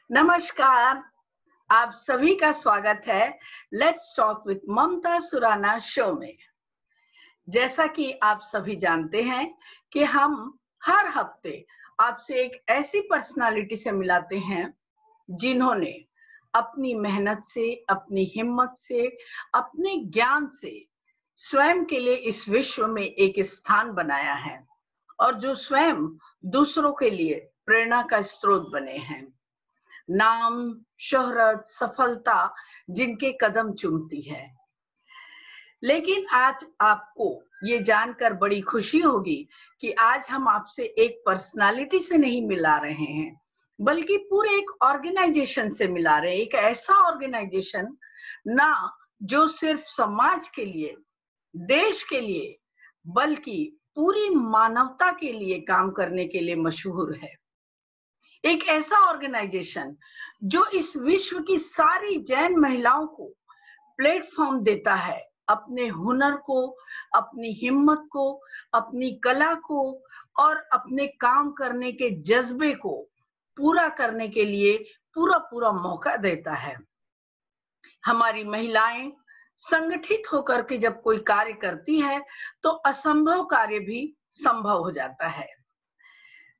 नमस्कार, आप सभी का स्वागत है let's talk with Mamta Surana show में। जैसा कि आप सभी जानते हैं कि हम हर हफ्ते आपसे एक ऐसी पर्सनालिटी से मिलाते हैं जिन्होंने अपनी मेहनत से, अपनी हिम्मत से, अपने ज्ञान से स्वयं के लिए इस विश्व में एक स्थान बनाया है और जो स्वयं दूसरों के लिए प्रेरणा का स्रोत बने हैं। नाम, शोहरत, सफलता जिनके कदम चूमती है। लेकिन आज आपको ये जानकर बड़ी खुशी होगी कि आज हम आपसे एक पर्सनालिटी से नहीं मिला रहे हैं, बल्कि पूरे एक ऑर्गेनाइजेशन से मिला रहे हैं। एक ऐसा ऑर्गेनाइजेशन ना जो सिर्फ समाज के लिए, देश के लिए, बल्कि पूरी मानवता के लिए काम करने के लिए मशहूर है। एक ऐसा ऑर्गेनाइजेशन जो इस विश्व की सारी जैन महिलाओं को प्लेटफॉर्म देता है, अपने हुनर को, अपनी हिम्मत को, अपनी कला को और अपने काम करने के जज्बे को पूरा करने के लिए पूरा मौका देता है। हमारी महिलाएं संगठित होकर के जब कोई कार्य करती है तो असंभव कार्य भी संभव हो जाता है।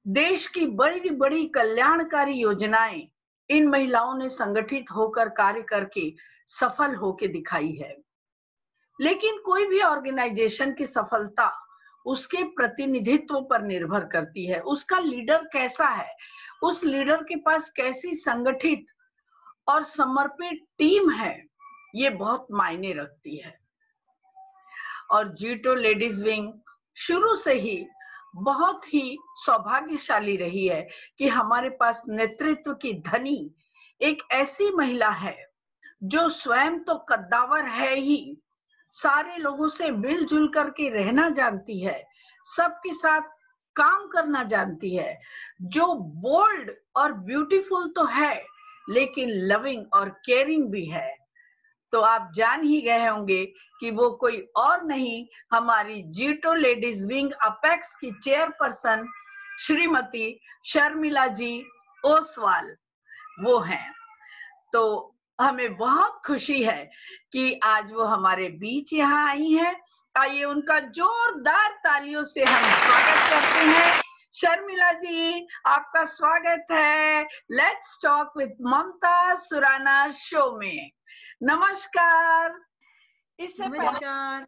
देश की बड़ी बड़ी कल्याणकारी योजनाएं इन महिलाओं ने संगठित होकर कार्य करके सफल होके दिखाई है। लेकिन कोई भी ऑर्गेनाइजेशन की सफलता उसके प्रतिनिधित्व पर निर्भर करती है। उसका लीडर कैसा है, उस लीडर के पास कैसी संगठित और समर्पित टीम है, ये बहुत मायने रखती है। और जीटो लेडीज विंग शुरू से ही बहुत ही सौभाग्यशाली रही है कि हमारे पास नेतृत्व की धनी एक ऐसी महिला है जो स्वयं तो कद्दावर है ही, सारे लोगों से मिलजुल करके रहना जानती है, सबके साथ काम करना जानती है, जो बोल्ड और ब्यूटीफुल तो है लेकिन लविंग और केयरिंग भी है। तो आप जान ही गए होंगे कि वो कोई और नहीं, हमारी जीटो लेडीज विंग अपेक्स की चेयरपर्सन श्रीमती शर्मिला जी ओसवाल वो हैं। तो हमें बहुत खुशी है कि आज वो हमारे बीच यहाँ आई हैं। आइए उनका जोरदार तालियों से हम स्वागत करते हैं। शर्मिला जी, आपका स्वागत है let's talk with Mamta Surana show में। नमस्कार। नमस्कार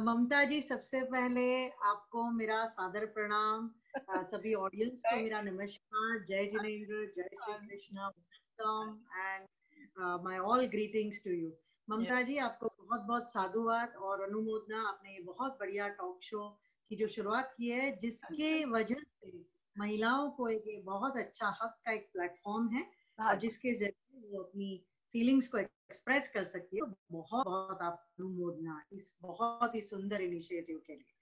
ममता जी, सबसे पहले आपको मेरा सादर प्रणाम, सभी ऑडियंस को मेरा नमस्कार, जय जिनेंद्र, जय Shri Krishna, welcome and my all greetings to you. Mamta ji, आपको बहुत बहुत साधुवाद और अनुमोदना। आपने ये बहुत बढ़िया टॉक शो की जो शुरुआत की है, जिसके वजह से महिलाओं को एक बहुत अच्छा हक का एक प्लेटफॉर्म है और जिसके जरिए वो अपनी फीलिंग्स को एक्सप्रेस कर सकती है। बहुत बहुत आपको अनुमोदना इस बहुत ही सुंदर इनिशिएटिव के लिए।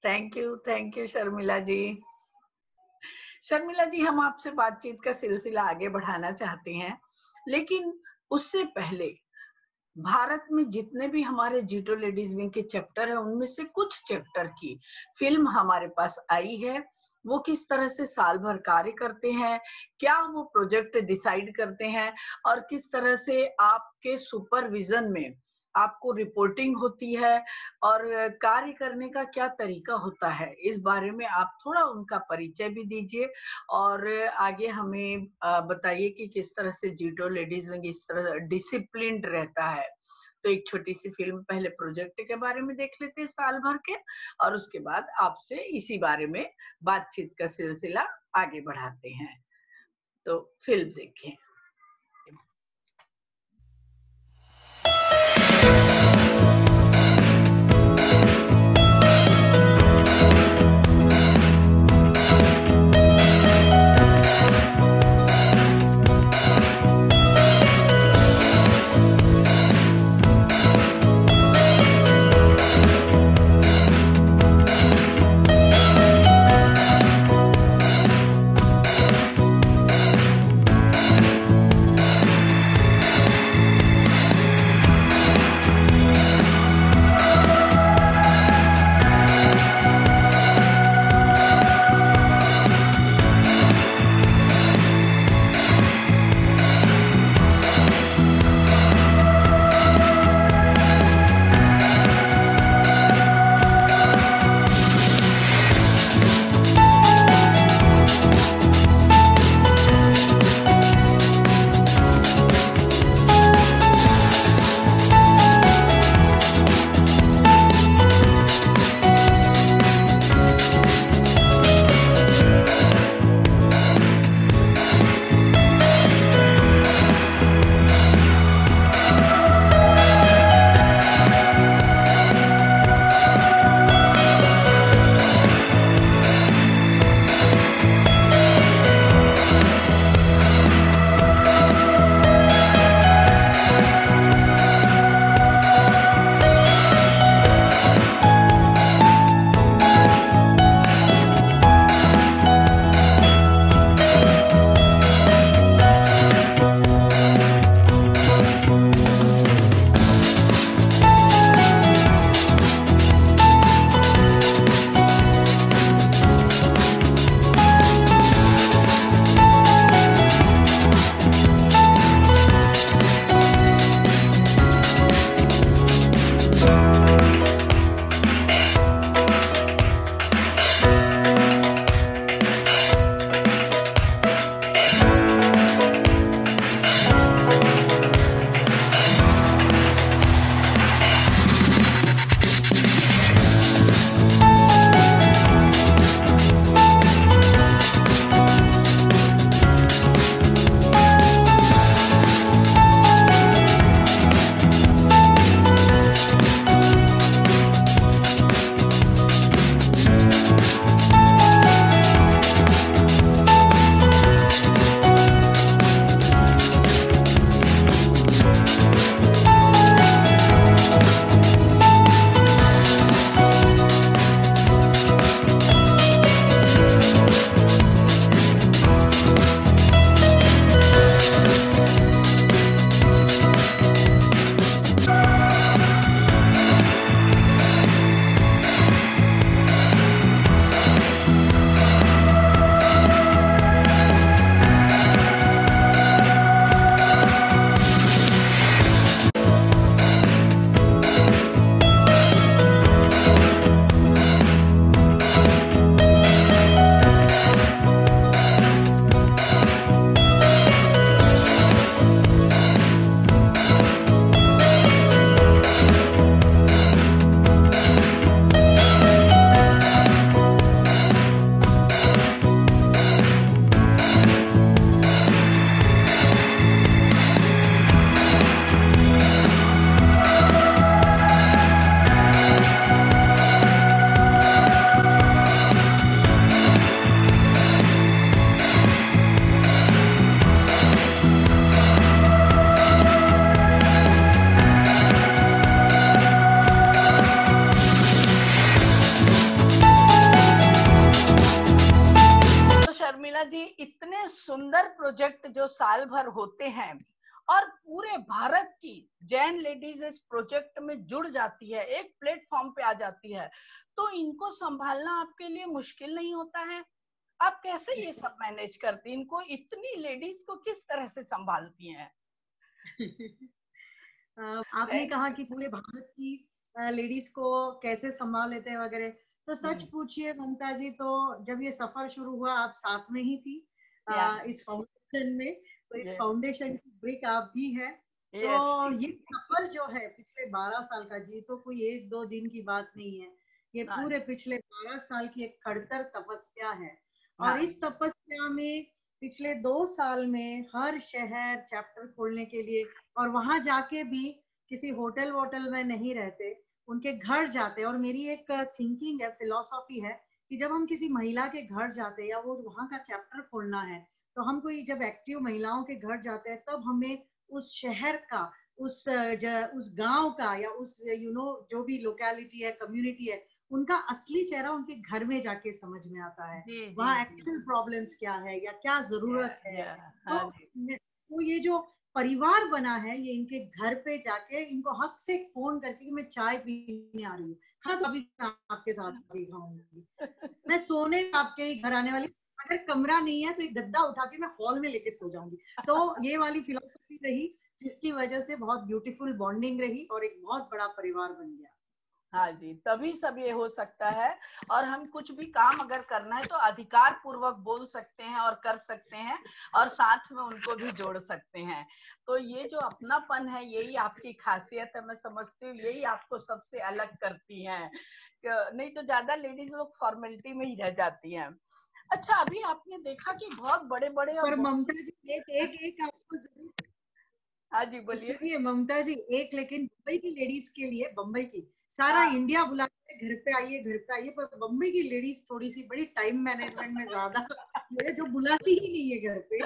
थैंक यू शर्मिला जी। शर्मिला जी, हम आपसे बातचीत का सिलसिला आगे बढ़ाना चाहते हैं, लेकिन उससे पहले भारत में जितने भी हमारे जीटो लेडीज विंग के चैप्टर है, उनमें से कुछ चैप्टर की फिल्म हमारे पास आई है। वो किस तरह से साल भर कार्य करते हैं, क्या वो प्रोजेक्ट डिसाइड करते हैं और किस तरह से आपके सुपरविजन में आपको रिपोर्टिंग होती है और कार्य करने का क्या तरीका होता है, इस बारे में आप थोड़ा उनका परिचय भी दीजिए और आगे हमें बताइए कि किस तरह से जीटो लेडीज विंग इस तरह डिसिप्लिन्ड रहता है। तो एक छोटी सी फिल्म पहले प्रोजेक्ट के बारे में देख लेते हैं साल भर के, और उसके बाद आपसे इसी बारे में बातचीत का सिलसिला आगे बढ़ाते हैं। तो फिल्म देखें। प्रोजेक्ट जो साल भर होते हैं और पूरे भारत की जैन लेडीज इस प्रोजेक्ट में जुड़ जाती है, एक प्लेटफॉर्म पे आ जाती है, तो इनको संभालना आपके लिए मुश्किल नहीं होता है? आप कैसे ये सब मैनेज करती हैं? इनको, इतनी लेडीज को किस तरह से संभालती हैं? आपने कहा कि पूरे भारत की लेडीज को कैसे संभाल लेते हैं वगैरह, तो सच पूछिए ममता जी, तो जब ये सफर शुरू हुआ आप साथ में ही थी इस फाउंडेशन में, तो इस फाउंडेशन की ब्रिक आप भी है। तो ये सफर जो है पिछले 12 साल का, जी तो कोई 1-2 दिन की बात नहीं है, ये पूरे पिछले 12 साल की एक खड़तर तपस्या है। और इस तपस्या में पिछले 2 साल में हर शहर चैप्टर खोलने के लिए, और वहां जाके भी किसी होटल वोटल में नहीं रहते, उनके घर जाते। और मेरी एक थिंकिंग है, फिलॉसफी है कि जब हम किसी महिला के घर जाते हैं या वो वहां का चैप्टर खोलना है, तो हम कोई जब एक्टिव महिलाओं के घर जाते हैं, तब हमें उस शहर का, उस गांव का, या उस जो भी लोकेलिटी है, कम्युनिटी है, उनका असली चेहरा उनके घर में जाके समझ में आता है। वहाँ एक्चुअल प्रॉब्लम्स क्या है या क्या जरूरत है। तो ये जो परिवार बना है, ये इनके घर पे जाके इनको हक से फोन करके कि मैं चाय पीने आ रही हूँ, हाँ तो अभी आपके साथ भी खाऊंगी, मैं सोने आपके ही घर आने वाली, अगर कमरा नहीं है तो एक गद्दा उठा के मैं हॉल में लेके सो जाऊंगी। तो ये वाली फिलॉसफी रही, जिसकी वजह से बहुत ब्यूटीफुल बॉन्डिंग रही और एक बहुत बड़ा परिवार बन गया। हाँ जी, तभी सब ये हो सकता है। और हम कुछ भी काम अगर करना है तो अधिकार पूर्वक बोल सकते हैं और कर सकते हैं, और साथ में उनको भी जोड़ सकते हैं। तो ये जो अपनापन है, यही आपकी खासियत है, मैं समझती हूँ यही आपको सबसे अलग करती है। नहीं तो ज्यादा लेडीज लोग फॉर्मेलिटी में ही रह जाती हैं। अच्छा, अभी आपने देखा कि बहुत बड़े बड़े और ममता जी एक आपको जरूर, हाँ जी बोलिए। सुनिए ममता जी, एक लेकिन मुंबई की लेडीज के लिए, बम्बई की सारा इंडिया बुलाते हैं घर पे आइए घर पे आइए, पर बम्बई की लेडीज थोड़ी सी बड़ी टाइम मैनेजमेंट में ज्यादा है, जो बुलाती ही नहीं है घर पे।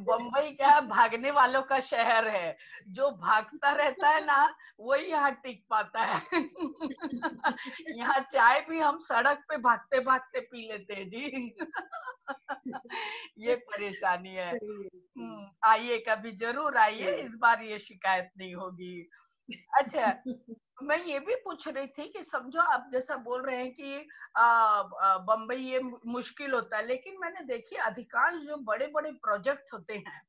बम्बई क्या है, भागने वालों का शहर है। जो भागता रहता है ना, वही यहाँ टिक पाता है। यहाँ चाय भी हम सड़क पे भागते भागते पी लेते हैं जी। ये परेशानी है। आइए, कभी जरूर आइए, इस बार ये शिकायत नहीं होगी। अच्छा, मैं ये भी पूछ रही थी कि समझो आप जैसा बोल रहे हैं कि बम्बई ये मुश्किल होता है, लेकिन मैंने देखी अधिकांश जो बड़े बड़े प्रोजेक्ट होते हैं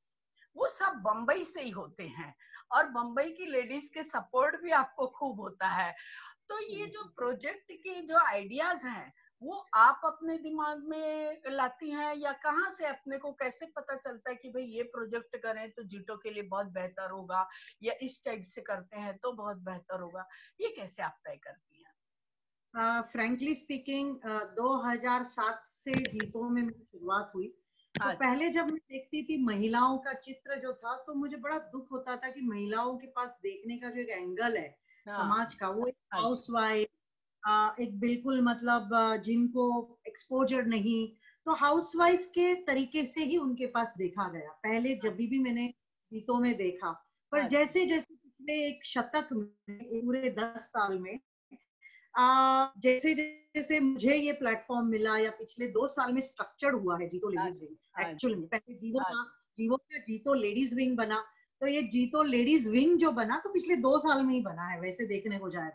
वो सब बम्बई से ही होते हैं, और बम्बई की लेडीज के सपोर्ट भी आपको खूब होता है। तो ये जो प्रोजेक्ट के जो आइडियाज हैं, वो आप अपने दिमाग में लाती हैं, या कहाँ से, अपने को कैसे पता चलता है कि भाई ये प्रोजेक्ट करें तो जीटो के लिए बहुत बेहतर होगा, या इस टाइप से करते हैं तो बहुत बेहतर होगा? ये कैसे आप तय करती हैं? फ्रैंकली स्पीकिंग 2007 से जीतो में मेरी शुरुआत हुई। तो पहले जब मैं देखती थी महिलाओं का चित्र जो था, तो मुझे बड़ा दुख होता था कि महिलाओं के पास देखने का जो एक एंगल है समाज का, वो एक हाउसवाइफ, एक बिल्कुल मतलब जिनको एक्सपोजर नहीं, तो हाउसवाइफ के तरीके से ही उनके पास देखा गया पहले जब भी मैंने गीतों में देखा। पर जैसे जैसे पिछले एक शतक में, पूरे 10 साल में, जैसे जैसे मुझे ये प्लेटफॉर्म मिला, या पिछले 2 साल में स्ट्रक्चर हुआ है जीतो लेडीज विंग। एक्चुअली में पहले जीवो का जीतो लेडीज विंग बना, तो ये जीतो लेडीज विंग जो बना तो पिछले 2 साल में ही बना है, वैसे देखने को जाए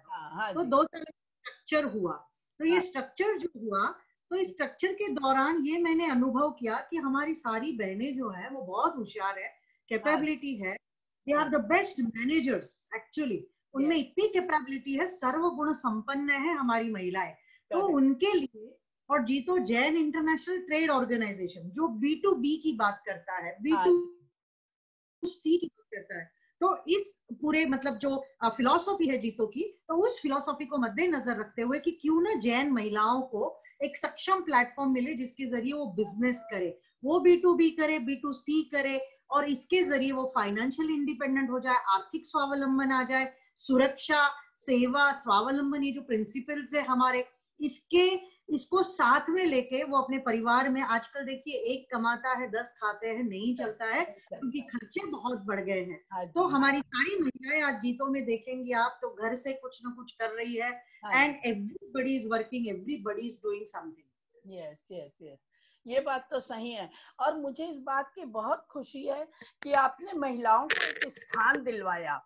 तो 2 साल में स्ट्रक्चर हुआ। तो ये स्ट्रक्चर जो हुआ, तो इस स्ट्रक्चर के दौरान ये मैंने अनुभव किया कि हमारी सारी बहनें जो है वो बहुत होशियार है, कैपेबिलिटी है, they are the best managers actually, उनमें इतनी कैपेबिलिटी है, सर्वगुण संपन्न है हमारी महिलाएं। तो उनके लिए, और जीतो जैन इंटरनेशनल ट्रेड ऑर्गेनाइजेशन जो B2B की बात करता है, B2C की बात करता है, तो इस पूरे मतलब जो फिलॉसफी है जीतो की, तो उस फिलॉसफी को मद्देनजर रखते हुए कि क्यों ना जैन महिलाओं को एक सक्षम प्लेटफॉर्म मिले जिसके जरिए वो बिजनेस करे, वो B2B करे, B2C करे, और इसके जरिए वो फाइनेंशियल इंडिपेंडेंट हो जाए, आर्थिक स्वावलंबन आ जाए, सुरक्षा, सेवा, स्वावलंबन, ये जो प्रिंसिपल्स है हमारे, इसको साथ में लेके वो अपने परिवार में, आजकल देखिए एक कमाता है 10 खाते हैं, नहीं चलता है क्योंकि खर्चे बहुत बढ़ गए हैं। तो हमारी सारी महिलाएं आज जीतो में देखेंगी आप, तो घर से कुछ ना कुछ कर रही है, and everybody is working, everybody is doing something. Yes yes yes. ये बात तो सही है। और मुझे इस बात की बहुत खुशी है कि आपने महिलाओं को एक स्थान दिलवाया।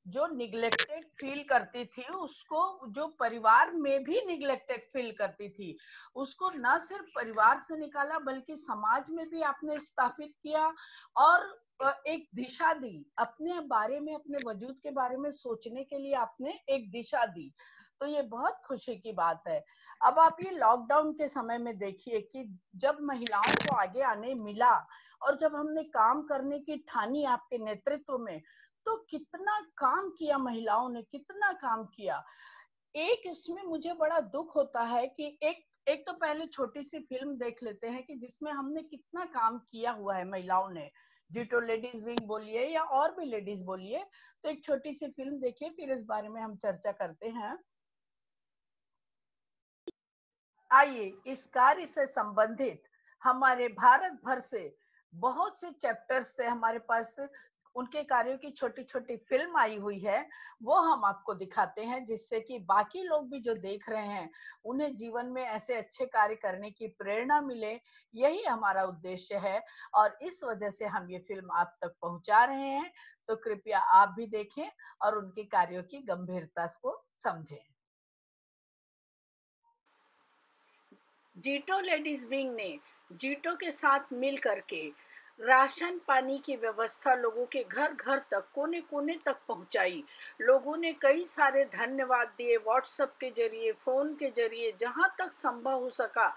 जो निग्लेक्टेड फील करती थी, उसको, जो परिवार में भी निग्लेक्टेड फील करती थी, उसको न सिर्फ परिवार से निकाला बल्कि समाज में भी आपने स्थापित किया और एक दिशा दी। अपने बारे में, अपने वजूद के बारे में सोचने के लिए आपने एक दिशा दी। तो ये बहुत खुशी की बात है। अब आप ये लॉकडाउन के समय में देखिए कि जब महिलाओं को आगे आने मिला और जब हमने काम करने की ठानी आपके नेतृत्व में, तो कितना काम किया महिलाओं ने, कितना काम किया। एक इसमें मुझे बड़ा दुख होता है कि एक तो पहले छोटी सी फिल्म देख लेते हैं कि जिसमें हमने कितना काम किया हुआ है महिलाओं ने। जीटो लेडीज विंग बोलिए या और भी लेडीज बोलिए, तो एक छोटी सी फिल्म देखिए, फिर इस बारे में हम चर्चा करते हैं। आइए इस कार्य से संबंधित हमारे भारत भर से बहुत से चैप्टर्स से हमारे पास उनके कार्यों की छोटी छोटी फिल्म आई हुई है, वो हम आपको दिखाते हैं, जिससे कि बाकी लोग भी जो देख रहे हैं उन्हें जीवन में ऐसे अच्छे कार्य करने की प्रेरणा मिले। यही हमारा उद्देश्य है और इस वजह से हम ये फिल्म आप तक पहुंचा रहे हैं। तो कृपया आप भी देखें और उनके कार्यों की गंभीरता को समझें। जीटो लेडीज विंग ने जीटो के साथ मिल करके राशन पानी की व्यवस्था लोगों के घर घर तक, कोने कोने तक पहुंचाई। लोगों ने कई सारे धन्यवाद दिए, व्हाट्सएप के जरिए, फोन के जरिए, जहां तक संभव हो सका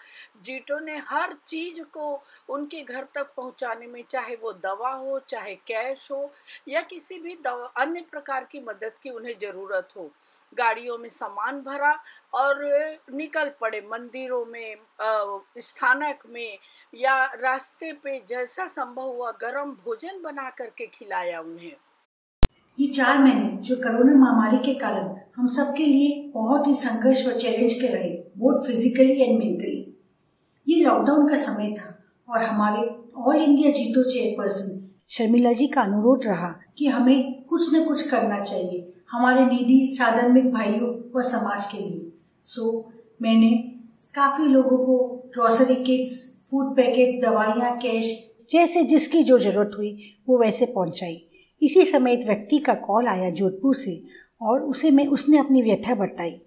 जीटो ने हर चीज को उनके घर तक पहुंचाने में, चाहे वो दवा हो, चाहे कैश हो या किसी भी अन्य प्रकार की मदद की उन्हें जरूरत हो। गाड़ियों में सामान भरा और निकल पड़े मंदिरों में, स्थानक में या रास्ते पे, जैसा संभव हुआ गर्म भोजन बना करके खिलाया उन्हें। ये 4 महीने जो कोरोना महामारी के कारण हम सबके लिए बहुत ही संघर्ष व चैलेंज के रहे, बोथ फिजिकली एंड मेंटली। ये लॉकडाउन का समय था और हमारे ऑल इंडिया जीटो चेयरपर्सन शर्मिला जी का अनुरोध रहा कि हमें कुछ न कुछ करना चाहिए हमारे निधि साधर्मिक भाइयों व समाज के लिए। मैंने काफी लोगों को ग्रोसरी किट्स, फूड पैकेट्स, दवाइयाँ, कैश जैसे जिसकी जो जरूरत हुई वो वैसे पहुंचाई। इसी समय एक व्यक्ति का कॉल आया जोधपुर से और उसने अपनी व्यथा बताई,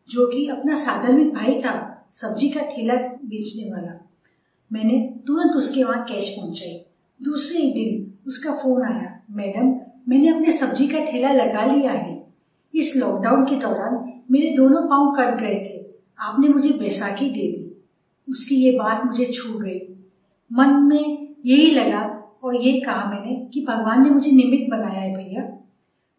जो कि अपना साधर्मिक भाई था, सब्जी का ठेला बेचने वाला। मैंने तुरंत उसके वहाँ कैश पहुंचाई। दूसरे ही दिन उसका फोन आया, मैडम मैंने अपने सब्जी का ठेला लगा लिया है। इस लॉकडाउन के दौरान मेरे दोनों पाँव कट गए थे, आपने मुझे बैसाखी दे दी। उसकी ये बात मुझे छू गई। मन में यही लगा और ये कहा मैंने कि भगवान ने मुझे निमित्त बनाया है भैया।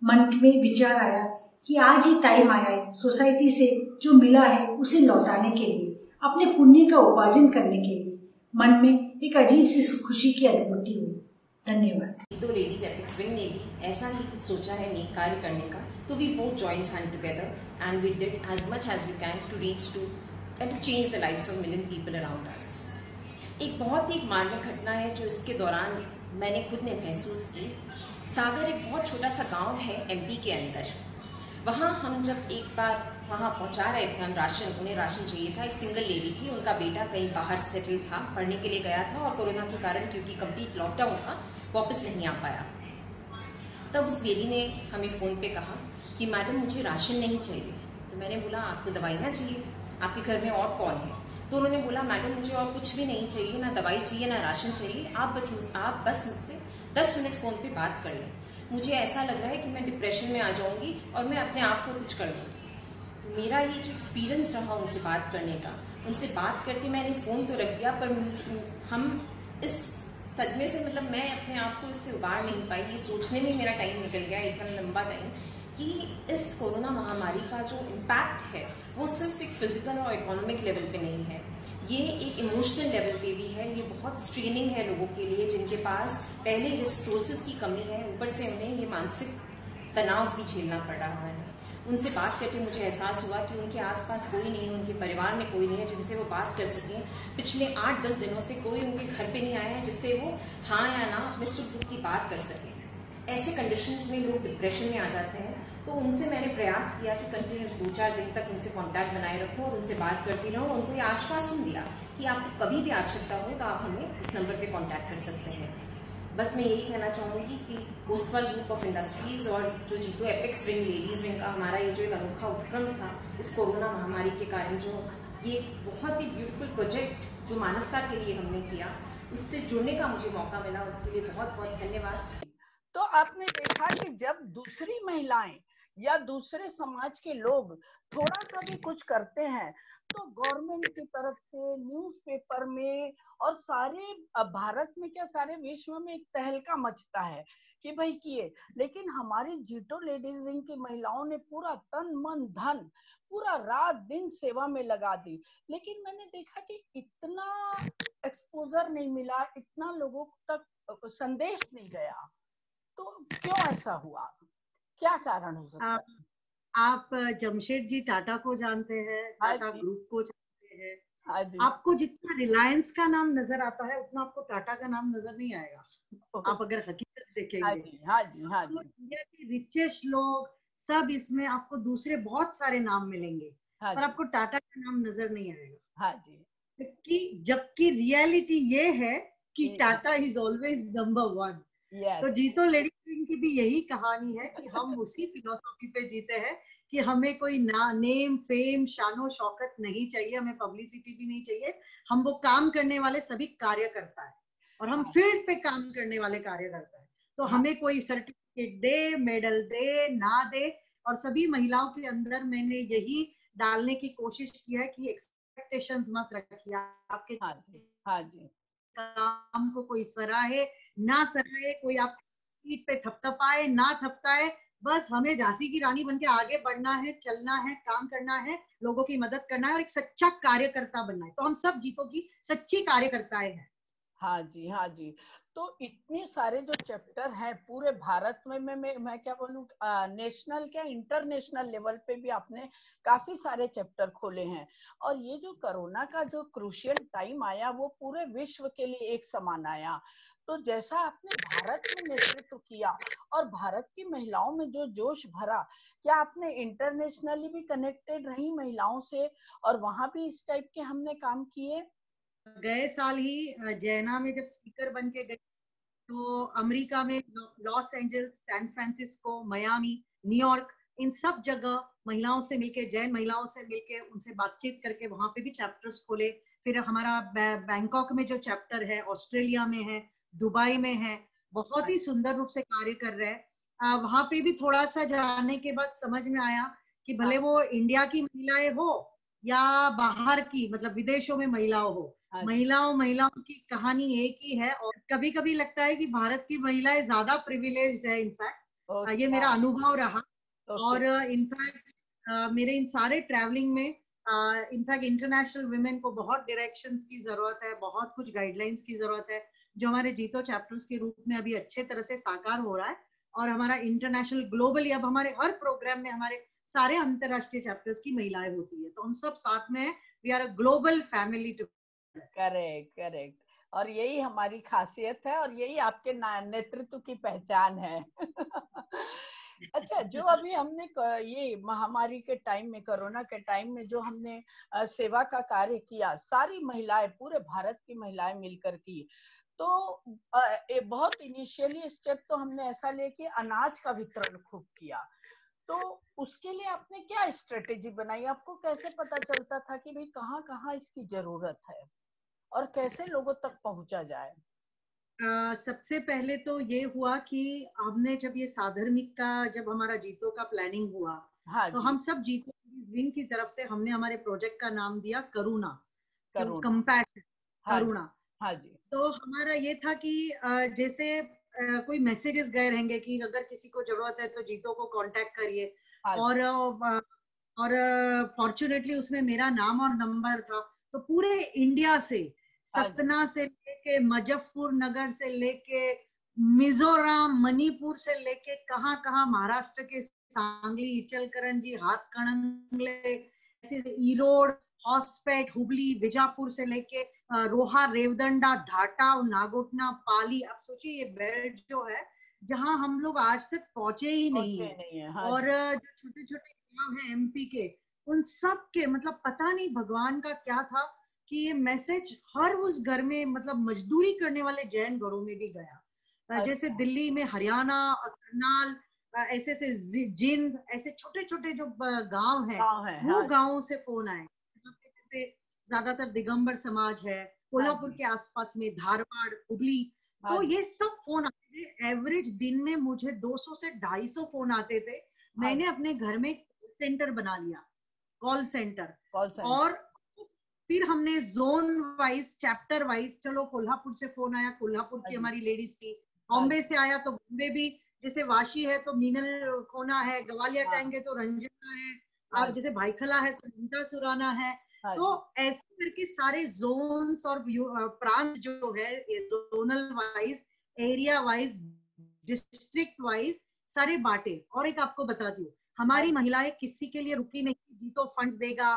मन में विचार आया कि आज ही टाइम आया है सोसाइटी से जो मिला है उसे लौटाने के लिए, अपने पुण्य का उपार्जन करने के लिए। मन में एक अजीब सी खुशी की अनुभूति हुई। धन्यवाद। तो लेडीज एपिक्स विंग ने भी ऐसा ही कुछ सोचा है नेक कार्य करने का, तो we both joins hand together and we did as much as we can to reach to and to change the lives of million people around us. एक बहुत ही मार्मिक घटना है जो इसके दौरान मैंने खुद ने महसूस की। सागर एक बहुत छोटा सा गांव है एमपी के अंदर। वहाँ हम जब एक बार वहाँ पहुँचा रहे थे, हम उन्हें राशन चाहिए था। एक सिंगल लेडी थी, उनका बेटा कहीं बाहर सेटल था, पढ़ने के लिए गया था और कोरोना के कारण क्योंकि कंप्लीट लॉकडाउन था वापस नहीं आ पाया। तब उस लेडी ने हमें फ़ोन पे कहा कि मैडम मुझे राशन नहीं चाहिए। तो मैंने बोला आपको दवाइयाँ चाहिए, आपके घर में और कौन है? तो उन्होंने बोला मैडम मुझे और कुछ भी नहीं चाहिए, ना दवाई चाहिए ना राशन चाहिए, आप बस मुझसे 10 मिनट फ़ोन पे बात कर लें। मुझे ऐसा लग रहा है कि मैं डिप्रेशन में आ जाऊंगी और मैं अपने आप को कुछ कर लूँगी। तो मेरा ये जो एक्सपीरियंस रहा उनसे बात करने का, उनसे बात करके मैंने फ़ोन तो रख दिया, पर हम इस सदमे से, मतलब मैं अपने आप को इससे उबार नहीं पाई। ये सोचने में मेरा टाइम निकल गया, इतना लंबा टाइम, कि इस कोरोना महामारी का जो इम्पैक्ट है वो सिर्फ एक फिजिकल और इकोनॉमिक लेवल पे नहीं है, ये एक इमोशनल लेवल पे भी है। ये बहुत स्ट्रेनिंग है लोगों के लिए जिनके पास पहले रिसोर्सेज की कमी है, ऊपर से उन्हें ये मानसिक तनाव भी झेलना पड़ रहा है। उनसे बात करके मुझे एहसास हुआ कि उनके आसपास कोई नहीं है, उनके परिवार में कोई नहीं है जिनसे वो बात कर सकें। पिछले 8-10 दिनों से कोई उनके घर पे नहीं आया है जिससे वो हाँ या ना अपने सुख दुख की बात कर सकें। ऐसे कंडीशंस में लोग डिप्रेशन में आ जाते हैं, तो उनसे मैंने प्रयास किया कि कंटिन्यूस 2-4 दिन तक उनसे कांटेक्ट बनाए रखो और उनसे बात करती रहो। उनको ये आश्वासन दिया कि आपको कभी भी आवश्यकता हो तो आप हमें इस नंबर पे कांटेक्ट कर सकते हैं। बस मैं यही कहना चाहूँगी कि कोस्टवाल ग्रुप ऑफ इंडस्ट्रीज और जो जीतो एपेक्स विंग लेडीज विंग का हमारा ये जो एक अनोखा उपक्रम था इस कोरोना महामारी के कारण, जो ये बहुत ही ब्यूटीफुल प्रोजेक्ट जो मानवता के लिए हमने किया, उससे जुड़ने का मुझे मौका मिला, उसके लिए बहुत बहुत धन्यवाद। तो आपने देखा कि जब दूसरी महिलाएं या दूसरे समाज के लोग थोड़ा सा भी कुछ करते हैं तो गवर्नमेंट की तरफ से न्यूज़पेपर में और सारे भारत में क्या सारे विश्व में एक तहलका मचता है कि भाई किए। लेकिन हमारी जीतो लेडीज विंग की महिलाओं ने पूरा तन मन धन पूरा रात दिन सेवा में लगा दी, लेकिन मैंने देखा कि इतना एक्सपोजर नहीं मिला, इतना लोगों तक संदेश नहीं गया। तो क्यों ऐसा हुआ, क्या कारण हो सकता है? आप जमशेदजी टाटा को जानते हैं, टाटा ग्रुप को जानते हैं। आपको जितना रिलायंस का नाम नजर आता है उतना आपको टाटा का नाम नजर नहीं आएगा, आप अगर हकीकत देखेंगे। तो इंडिया के रिचेस्ट लोग सब इसमें आपको दूसरे बहुत सारे नाम मिलेंगे, पर आपको टाटा का नाम नजर नहीं आएगा। जबकि रियलिटी ये है कि टाटा इज ऑलवेज नंबर 1। तो जीतो लेडीज विंग की भी यही कहानी है कि हम उसी फिलोसॉफी पे जीते हैं कि हमें कोई नेम फेम शानो शौकत नहीं चाहिए, हमें पब्लिसिटी भी नहीं चाहिए। हम वो काम करने वाले सभी कार्यकर्ता है और हम फील्ड पे काम करने वाले कार्यकर्ता है। तो हमें कोई सर्टिफिकेट दे, मेडल दे ना दे, और सभी महिलाओं के अंदर मैंने यही डालने की कोशिश की है कि एक्सपेक्टेशंस मत रखिए आपके काम को कोई सराहे ना सराहे, कोई आपकी पीठ पे थपथपाए ना थपथपाए, बस हमें झांसी की रानी बनके आगे बढ़ना है, चलना है, काम करना है, लोगों की मदद करना है और एक सच्चा कार्यकर्ता बनना है। तो हम सब जीतो की सच्ची कार्यकर्ताएं हैं। हाँ जी। तो इतने सारे जो चैप्टर हैं पूरे भारत में, मैं क्या बोलूं, नेशनल क्या इंटरनेशनल लेवल पे भी आपने काफी सारे चैप्टर खोले हैं। और ये जो कोरोना का जो क्रूशियल टाइम आया वो पूरे विश्व के लिए एक समान आया। तो जैसा आपने भारत में नेतृत्व किया और भारत की महिलाओं में जो जोश भरा, क्या आपने इंटरनेशनली भी कनेक्टेड रही महिलाओं से और वहां भी इस टाइप के हमने काम किए? गए साल ही जैना में जब स्पीकर बन के गए तो अमेरिका में Los Angeles, San Francisco, Miami, New York, इन सब जगह महिलाओं से मिलके, जैन महिलाओं से मिलके उनसे बातचीत करके वहां पे भी चैप्टर्स खोले। फिर हमारा बैंकॉक में जो चैप्टर है, ऑस्ट्रेलिया में है, दुबई में है, बहुत ही सुंदर रूप से कार्य कर रहे हैं। वहां पे भी थोड़ा सा जाने के बाद समझ में आया कि भले वो इंडिया की महिलाएं हो या बाहर की, मतलब विदेशों में महिलाओं हो, महिलाओं की कहानी एक ही है। और कभी कभी लगता है कि भारत की महिलाएं ज्यादा प्रिविलेज्ड है। इनफैक्ट ये मेरा अनुभव रहा। और इनफैक्ट मेरे इन सारे ट्रैवलिंग में इनफैक्ट इंटरनेशनल वुमेन को बहुत डायरेक्शंस की जरूरत है, बहुत कुछ गाइडलाइंस की जरूरत है, जो हमारे जीतो चैप्टर्स के रूप में अभी अच्छे तरह से साकार हो रहा है। और हमारा इंटरनेशनल ग्लोबली अब हमारे हर प्रोग्राम में हमारे सारे अंतरराष्ट्रीय चैप्टर्स की महिलाएं होती है, तो हम सब साथ में we are a global family too. Correct. और यही हमारी खासियत है और यही आपके नेतृत्व की पहचान है। अच्छा, जो अभी हमने ये महामारी के टाइम में, कोरोना के टाइम में जो हमने सेवा का कार्य किया, सारी महिलाएं, पूरे भारत की महिलाएं मिलकर की, तो बहुत इनिशियली स्टेप तो हमने ऐसा लिया कि अनाज का वितरण खूब किया। तो उसके लिए आपने क्या स्ट्रेटेजी बनाई? आपको कैसे पता चलता था कि भाई कहाँ कहाँ इसकी जरूरत है और कैसे लोगों तक पहुंचा जाए? सबसे पहले तो ये हुआ कि हमने जब ये साधर्मिक का, जब हमारा जीतो का प्लानिंग हुआ, तो हम सब जीतो विंग की तरफ से हमने हमारे प्रोजेक्ट का नाम दिया करुणा, कंपैशन, करुणा। तो हमारा ये था कि जैसे कोई मैसेजेस गए रहेंगे कि अगर किसी को जरूरत है तो जीतो को कांटेक्ट करिए। और फॉर्चुनेटली उसमें मेरा नाम और नंबर था। तो पूरे इंडिया से, सतना से लेके मुजफ्फर नगर से लेके मिजोरम, मणिपुर से लेके कहाँ कहाँ, महाराष्ट्र के सांगली, इचलकरंजी, हाथकणंगले, ईरोड, हॉस्पेट, हुबली, बीजापुर से लेके रोहा, रेवदंडा, धाटा, नागोटना, पाली। अब सोचिए ये बेल्ट जो है जहां हम लोग आज तक पहुंचे ही नहीं नहीं है। और जो छोटे छोटे गांव हैं एमपी के, उन सब के मतलब पता नहीं भगवान का क्या था कि ये मैसेज हर उस घर में, मतलब मजदूरी करने वाले जैन घरों में भी गया। जैसे दिल्ली में, हरियाणा और करनाल, ऐसे ऐसे जिंद, ऐसे छोटे छोटे जो गांव है वो गांवों से फोन आए। जैसे ज्यादातर दिगंबर समाज है, कोल्हापुर के आसपास में, धारवाड़, हुबली, तो ये सब फोन आते थे। एवरेज दिन में मुझे 200 से 250 फोन आते थे। मैंने अपने घर में कॉल सेंटर बना लिया, कॉल सेंटर। और फिर हमने जोन वाइज, चैप्टर वाइज, चलो कोल्हापुर से फोन आया, कोल्हापुर की हमारी लेडीज थी, बॉम्बे से आया तो बॉम्बे भी, जैसे वाशी है तो मीनल खोना है, ग्वालियर टैंक है तो रंजना है, आप जैसे भाईखला है तो ममता सुराना है। तो ऐसे करके सारे जोन्स और प्रांत जो है, zonal wise, area wise, district wise सारे बांटे। और एक आपको बता दूं, हमारी महिलाएं किसी के लिए रुकी नहीं, जीतो फंड्स देगा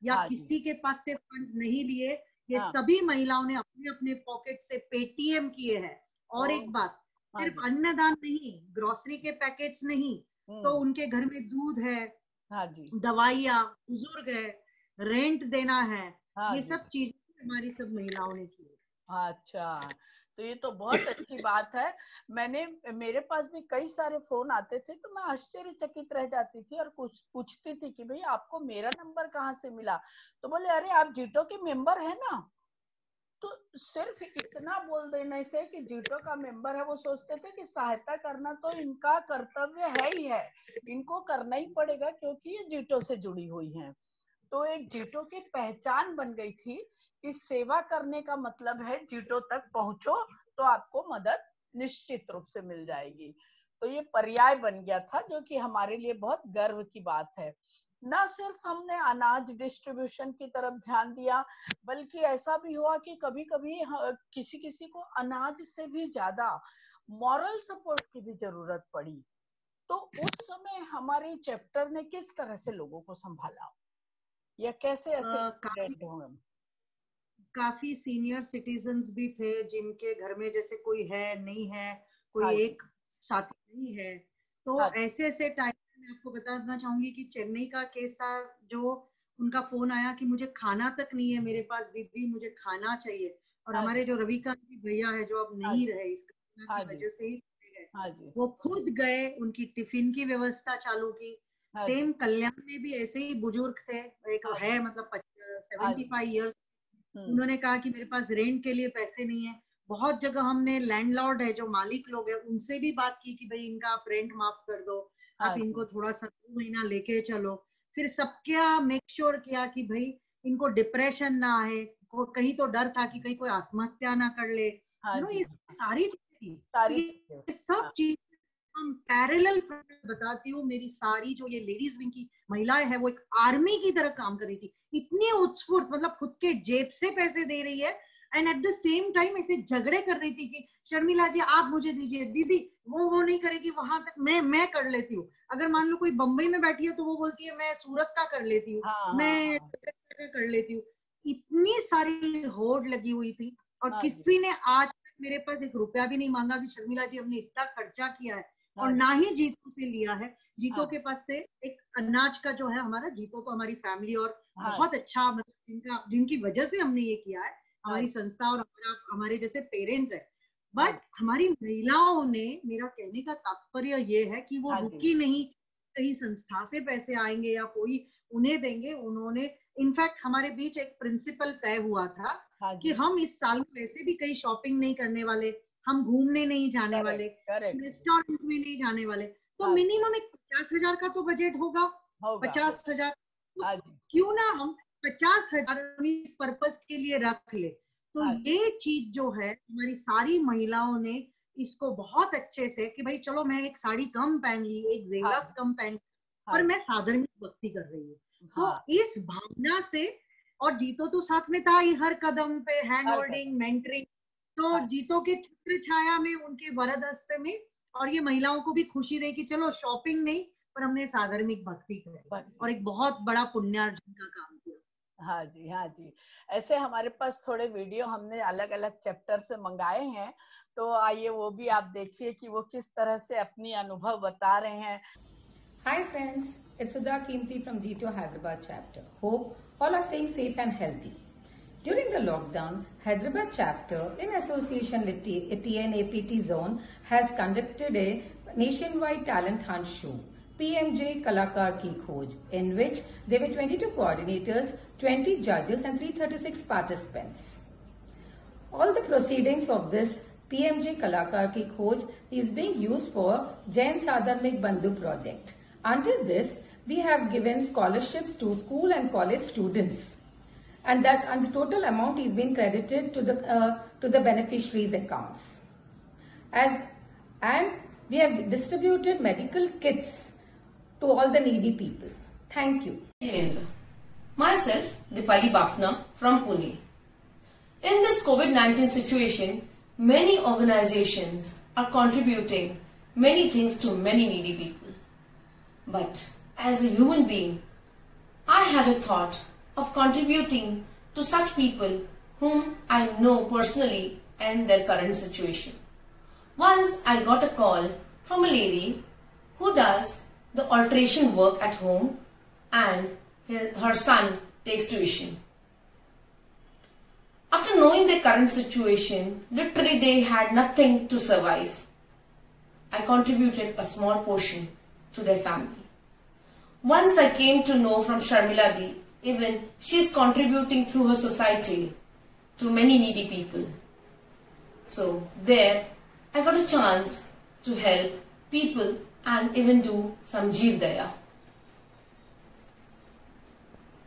या किसी के पास से फंड्स नहीं लिए, ये सभी महिलाओं ने अपने अपने पॉकेट से पेटीएम किए हैं। और एक बात, सिर्फ अन्नदान नहीं, ग्रोसरी के पैकेट्स नहीं, तो उनके घर में दूध है, दवाइयाँ, बुजुर्ग है, रेंट देना है, ये सब चीजें हमारी सब महिलाओं ने की। अच्छा, तो ये तो बहुत अच्छी बात है। मेरे पास भी कई सारे फोन आते थे तो मैं आश्चर्यचकित रह जाती थी और कुछ पूछती थी कि भाई आपको मेरा नंबर कहाँ से मिला। तो बोले अरे आप जीटो के मेंबर है ना। तो सिर्फ इतना बोल देने से कि जीटो का मेंबर है, वो सोचते थे कि सहायता करना तो इनका कर्तव्य है ही है, इनको करना ही पड़ेगा क्योंकि ये जीटो से जुड़ी हुई हैं। तो एक जीटो की पहचान बन गई थी कि सेवा करने का मतलब है जीटो तक पहुंचो तो आपको मदद निश्चित रूप से मिल जाएगी। तो ये पर्याय बन गया था जो कि हमारे लिए बहुत गर्व की बात है। न सिर्फ हमने अनाज डिस्ट्रीब्यूशन की तरफ ध्यान दिया, बल्कि ऐसा भी हुआ कि कभी कभी किसी किसी को अनाज से भी ज्यादा मॉरल सपोर्ट की भी जरूरत पड़ी। तो उस समय हमारे चैप्टर ने किस तरह से लोगों को संभाला या कैसे ऐसे काफी सीनियर सिटीजन्स भी थे जिनके घर में जैसे कोई है नहीं है, कोई एक साथी नहीं है। तो ऐसे ऐसे टाइम में आपको बताना चाहूंगी कि चेन्नई का केस था, जो उनका फोन आया कि मुझे खाना तक नहीं है मेरे पास, दीदी मुझे खाना चाहिए। और हमारे जो रविकांत भैया है जो अब नहीं रहे इस कोरोना की वजह से ही है, वो खुद गए, उनकी टिफिन की व्यवस्था चालू की। सेम कल्याण में भी ऐसे ही बुजुर्ग थे, एक है मतलब 75 ईयर्स, उन्होंने कहा कि मेरे पास रेंट के लिए पैसे नहीं है। बहुत जगह हमने लैंडलॉर्ड है जो मालिक लोग हैं उनसे भी बात की कि भाई इनका आप रेंट माफ कर दो, आप इनको थोड़ा सा 2 महीना लेके चलो। फिर सबका मेक श्योर किया कि भाई इनको डिप्रेशन ना आए, कहीं तो डर था कि कहीं कोई आत्महत्या ना कर ले। ये सारी चीजें थी, सब चीज हम पैरेलल बताती हूँ। मेरी सारी जो ये लेडीज विंग की महिलाएं हैं वो एक आर्मी की तरह काम कर रही थी, इतनी उत्स्फूर्त, मतलब खुद के जेब से पैसे दे रही है and at the same time ऐसे झगड़े कर रही थी कि शर्मिला जी आप मुझे दीजिए, दीदी वो नहीं करेगी, वहां तक मैं कर लेती हूँ। अगर मान लो कोई बंबई में बैठी है तो वो बोलती है मैं सूरत का कर लेती हूँ, मैं कर लेती हूँ। इतनी सारी होड़ लगी हुई थी और किसी ने आज तक मेरे पास 1 रुपया भी नहीं मांगा कि शर्मिला जी हमने इतना खर्चा किया है, और ना ही जीतो से लिया है। जीतो के पास से एक अनाज का जो है, हमारा जीतो तो हमारी फैमिली और बहुत अच्छा, मतलब जिनकी वजह से हमने ये किया है, हमारी संस्था और हमारे जैसे पेरेंट्स है। बट हमारी महिलाओं ने, मेरा कहने का तात्पर्य ये है कि वो रुकी नहीं, कहीं संस्था से पैसे आएंगे या कोई उन्हें देंगे। उन्होंने इनफैक्ट हमारे बीच एक प्रिंसिपल तय हुआ था कि हम इस साल में वैसे भी कहीं शॉपिंग नहीं करने वाले, हम घूमने नहीं जाने वाले, रेस्टोरेंट्स में नहीं जाने वाले, तो मिनिमम एक 50,000 का तो बजट होगा। 50,000 क्यों ना हम 50,000 इस पर्पस के लिए रख ले। तो ये चीज जो है हमारी सारी महिलाओं ने इसको बहुत अच्छे से कि भाई चलो मैं एक साड़ी कम पहन ली, एक जेवरात कम पहन, पर मैं साधारण भक्ति कर रही हूँ। तो इस भावना से, और जीतो तो साथ में था ही हर कदम पे, हैंड होल्डिंग, मेंटरिंग। तो जीतो के छत्र छाया में, उनके वरद हस्त में, और ये महिलाओं को भी खुशी रही कि चलो शॉपिंग नहीं पर हमने साधार्मिक भक्ति करी और एक बहुत बड़ा पुण्यार्जन का काम किया। हाँ जी, हाँ जी। ऐसे हमारे पास थोड़े वीडियो हमने अलग अलग चैप्टर से मंगाए हैं, तो आइए वो भी आप देखिए कि वो किस तरह से अपनी अनुभव बता रहे हैं। Hi friends, it's Sudha Keemti from D2 Hyderabad chapter. Hope all are staying safe and healthy. During the lockdown, Hyderabad chapter in association with TNAPT zone has conducted a nationwide talent hunt show, PMJ Kalakar Ki Khoj, in which there were 22 coordinators, 20 judges and 336 participants. All the proceedings of this PMJ Kalakar Ki Khoj is being used for Jain Sadharmik Bandhu project. Under this, we have given scholarships to school and college students, and the total amount is being credited to the beneficiaries' accounts. And we have distributed medical kits to all the needy people. Thank you. Myself, Dipali Bafna from Pune. In this COVID-19 situation, many organizations are contributing many things to many needy people. But as a human being, I had a thought of contributing to such people whom I know personally and their current situation. Once I got a call from a lady who does the alteration work at home and her son takes tuition. After knowing their current situation, literally they had nothing to survive. I contributed a small portion to their family. Once I came to know from Sharmila Di, even she is contributing through her society to many needy people. So there I got a chance to help people and even do some Jeev Daya.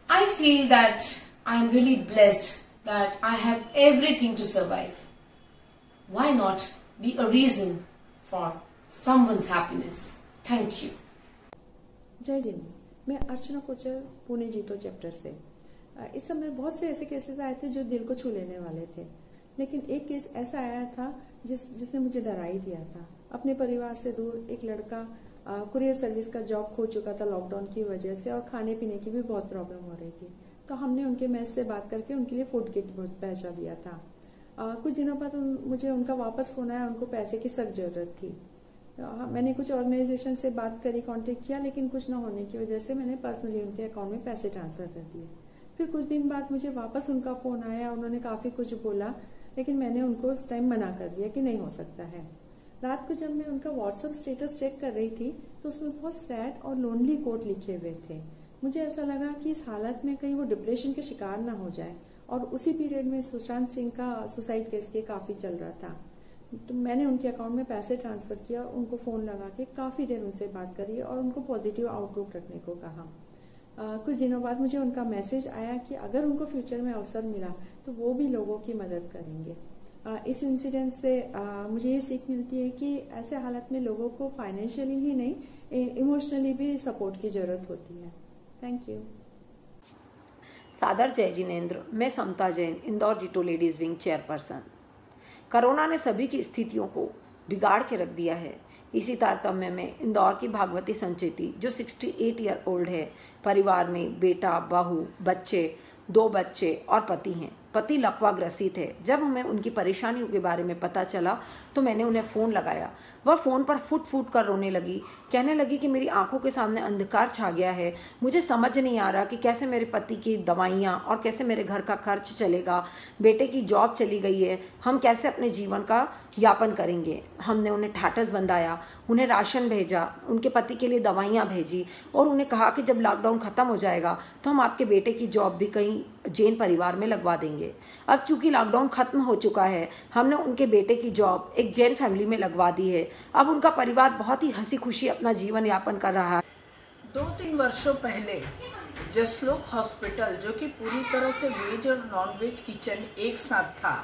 I feel that I am really blessed that I have everything to survive. Why not be a reason for someone's happiness? Thank you. जय जिन, मैं अर्चना कोचर पुणे जीतो chapter से। इस समय बहुत से ऐसे cases आए थे जो दिल को छू लेने वाले थे, लेकिन एक केस ऐसा आया था जिसने मुझे डरा ही दिया था। अपने परिवार से दूर एक लड़का कुरियर सर्विस का जॉब खो चुका था लॉकडाउन की वजह से, और खाने पीने की भी बहुत प्रॉब्लम हो रही थी। तो हमने उनके मेस से बात करके उनके लिए फूड किट पहुंचा दिया था। कुछ दिनों बाद मुझे उनका वापस फोन आया, उनको पैसे की सख्त जरूरत थी। मैंने कुछ ऑर्गेनाइजेशन से बात करी, कांटेक्ट किया, लेकिन कुछ ना होने की वजह से मैंने पर्सनली उनके अकाउंट में पैसे ट्रांसफर कर दिए। फिर कुछ दिन बाद मुझे वापस उनका फोन आया, उन्होंने काफी कुछ बोला, लेकिन मैंने उनको उस टाइम मना कर दिया कि नहीं हो सकता है। रात को जब मैं उनका व्हाट्सएप स्टेटस चेक कर रही थी तो उसमें बहुत सैड और लोनली कोट लिखे हुए थे। मुझे ऐसा लगा कि इस हालत में कहीं वो डिप्रेशन के शिकार ना हो जाए, और उसी पीरियड में सुशांत सिंह का सुसाइड केस के काफी चल रहा था। तो मैंने उनके अकाउंट में पैसे ट्रांसफर किया, उनको फोन लगा के काफी देर उनसे बात करी और उनको पॉजिटिव आउटलुक रखने को कहा। कुछ दिनों बाद मुझे उनका मैसेज आया कि अगर उनको फ्यूचर में अवसर मिला तो वो भी लोगों की मदद करेंगे। इस इंसिडेंट से मुझे ये सीख मिलती है कि ऐसे हालत में लोगों को फाइनेंशियली ही नहीं, इमोशनली भी सपोर्ट की जरूरत होती है। Thank you. सादर जय जिनेंद्र, मैं समता जैन, इंदौर जीतो लेडीज विंग चेयरपर्सन। कोरोना ने सभी की स्थितियों को बिगाड़ के रख दिया है। इसी तारतम्य में इंदौर की भागवती संचेती जो 68 ईयर ओल्ड है, परिवार में बेटा, बहू, बच्चे, 2 बच्चे और पति हैं। पति लकवा ग्रसित है। जब हमें उनकी परेशानियों के बारे में पता चला तो मैंने उन्हें फ़ोन लगाया। वह फ़ोन पर फूट फूट कर रोने लगी, कहने लगी कि मेरी आंखों के सामने अंधकार छा गया है, मुझे समझ नहीं आ रहा कि कैसे मेरे पति की दवाइयाँ और कैसे मेरे घर का खर्च चलेगा, बेटे की जॉब चली गई है, हम कैसे अपने जीवन का यापन करेंगे। हमने उन्हें ठाठस बंधाया, उन्हें राशन भेजा, उनके पति के लिए दवाइयाँ भेजी और उन्हें कहा कि जब लॉकडाउन ख़त्म हो जाएगा तो हम आपके बेटे की जॉब भी कहीं जैन परिवार में लगवा देंगे। अब चूंकि लॉकडाउन खत्म हो चुका है, हमने उनके बेटे की जॉब एक जैन फैमिली में लगवा दी है। अब उनका परिवार बहुत ही हंसी खुशी अपना जीवन यापन कर रहा है। 2-3 वर्षों पहले जसलोक हॉस्पिटल, जो कि पूरी तरह से वेज और नॉन वेज किचन एक साथ था,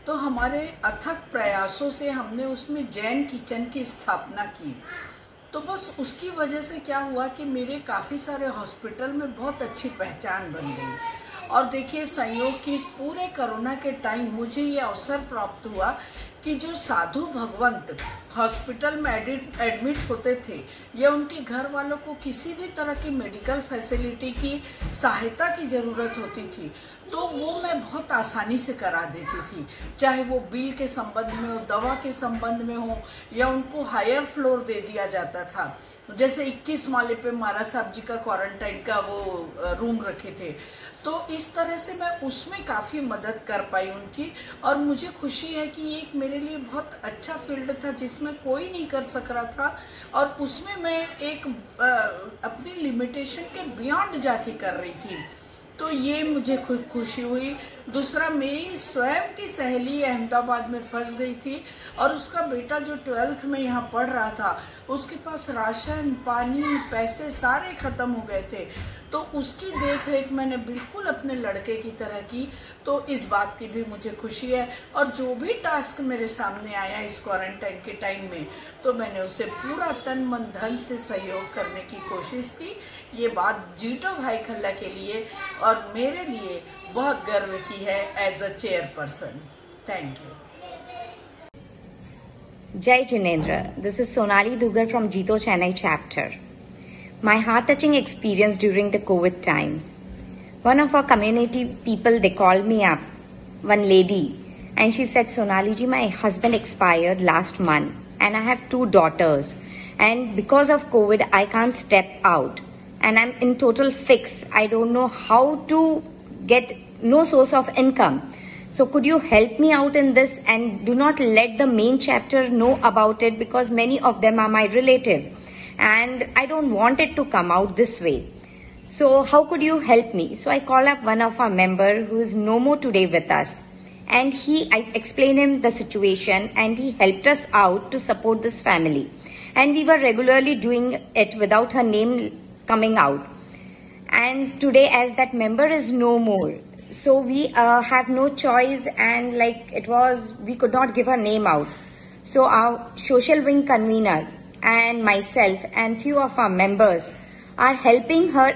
तो हमारे अथक प्रयासों से हमने उसमें जैन किचन की स्थापना की। तो बस उसकी वजह से क्या हुआ कि मेरे काफ़ी सारे हॉस्पिटल में बहुत अच्छी पहचान बन गई। और देखिए, संयोग की इस पूरे कोरोना के टाइम मुझे ये अवसर प्राप्त हुआ कि जो साधु भगवंत हॉस्पिटल में एडमिट होते थे या उनके घर वालों को किसी भी तरह की मेडिकल फैसिलिटी की सहायता की ज़रूरत होती थी, तो वो मैं बहुत आसानी से करा देती थी, चाहे वो बिल के संबंध में हो, दवा के संबंध में हो, या उनको हायर फ्लोर दे दिया जाता था। जैसे 21 माले पे महाराज साहब जी का क्वारंटाइन का वो रूम रखे थे, तो इस तरह से मैं उसमें काफ़ी मदद कर पाई उनकी। और मुझे खुशी है कि ये एक मेरे लिए बहुत अच्छा फील्ड था जिसमें कोई नहीं कर सक रहा था, और उसमें मैं एक अपनी लिमिटेशन के बियॉन्ड जाके कर रही थी, तो ये मुझे खुशी हुई। दूसरा, मेरी स्वयं की सहेली अहमदाबाद में फंस गई थी और उसका बेटा जो 12th में यहाँ पढ़ रहा था, उसके पास राशन, पानी, पैसे सारे खत्म हो गए थे, तो उसकी देख रेख मैंने बिल्कुल अपने लड़के की तरह की, तो इस बात की भी मुझे खुशी है। और जो भी टास्क मेरे सामने आया इस क्वारंटाइन के टाइम में, तो मैंने उसे पूरा तन मन धन से सहयोग करने की कोशिश की। ये बात जीतो भाई खल्ला के लिए और मेरे लिए बहुत गर्व की है as a chairperson. Thank you. Jai Jinendra, this is Sonali Dugar from Jito Chennai chapter. My heart-touching experience during the COVID times. One of our community people, they called me up, one lady, and she said, Sonali ji, my husband expired last month and I have 2 daughters, and because of COVID, I can't step out and I'm in total fix. I don't know how to get no source of income. So could you help me out in this, and do not let the main chapter know about it, because many of them are my relative and I don't want it to come out this way. So how could you help me? So I call up one of our member who is no more today with us, and I explained him the situation and he helped us out to support this family, and we were regularly doing it without her name coming out. And today, as that member is no more, so we have no choice, and we could not give her name out. So our social wing convener and myself and few of our members are helping her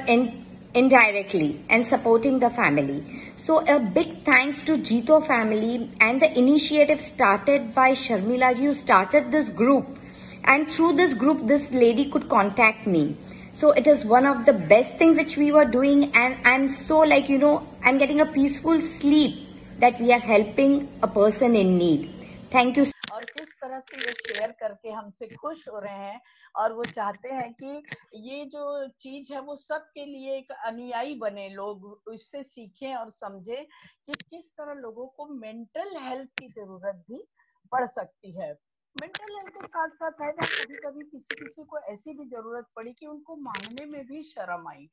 indirectly and supporting the family. So a big thanks to Jito family and the initiative started by Sharmila ji, who started this group, and through this group this lady could contact me. So it is one of the best thing which we were doing, and I'm so I'm getting a peaceful sleep that we are helping a person in need. Thank you. और किस तरह से ये share करके हमसे खुश हो रहे हैं, और वो चाहते हैं कि ये जो चीज है वो सबके लिए एक अनुयायी बने, लोग इससे सीखें और समझें कि किस तरह लोगों को मेंटल हेल्थ की जरूरत भी पड़ सकती है। मेंटल हेल्थ के साथ साथ है ना, कभी कभी किसी को ऐसी भी जरूरत पड़ी कि उनको मांगने में भी शर्म आई,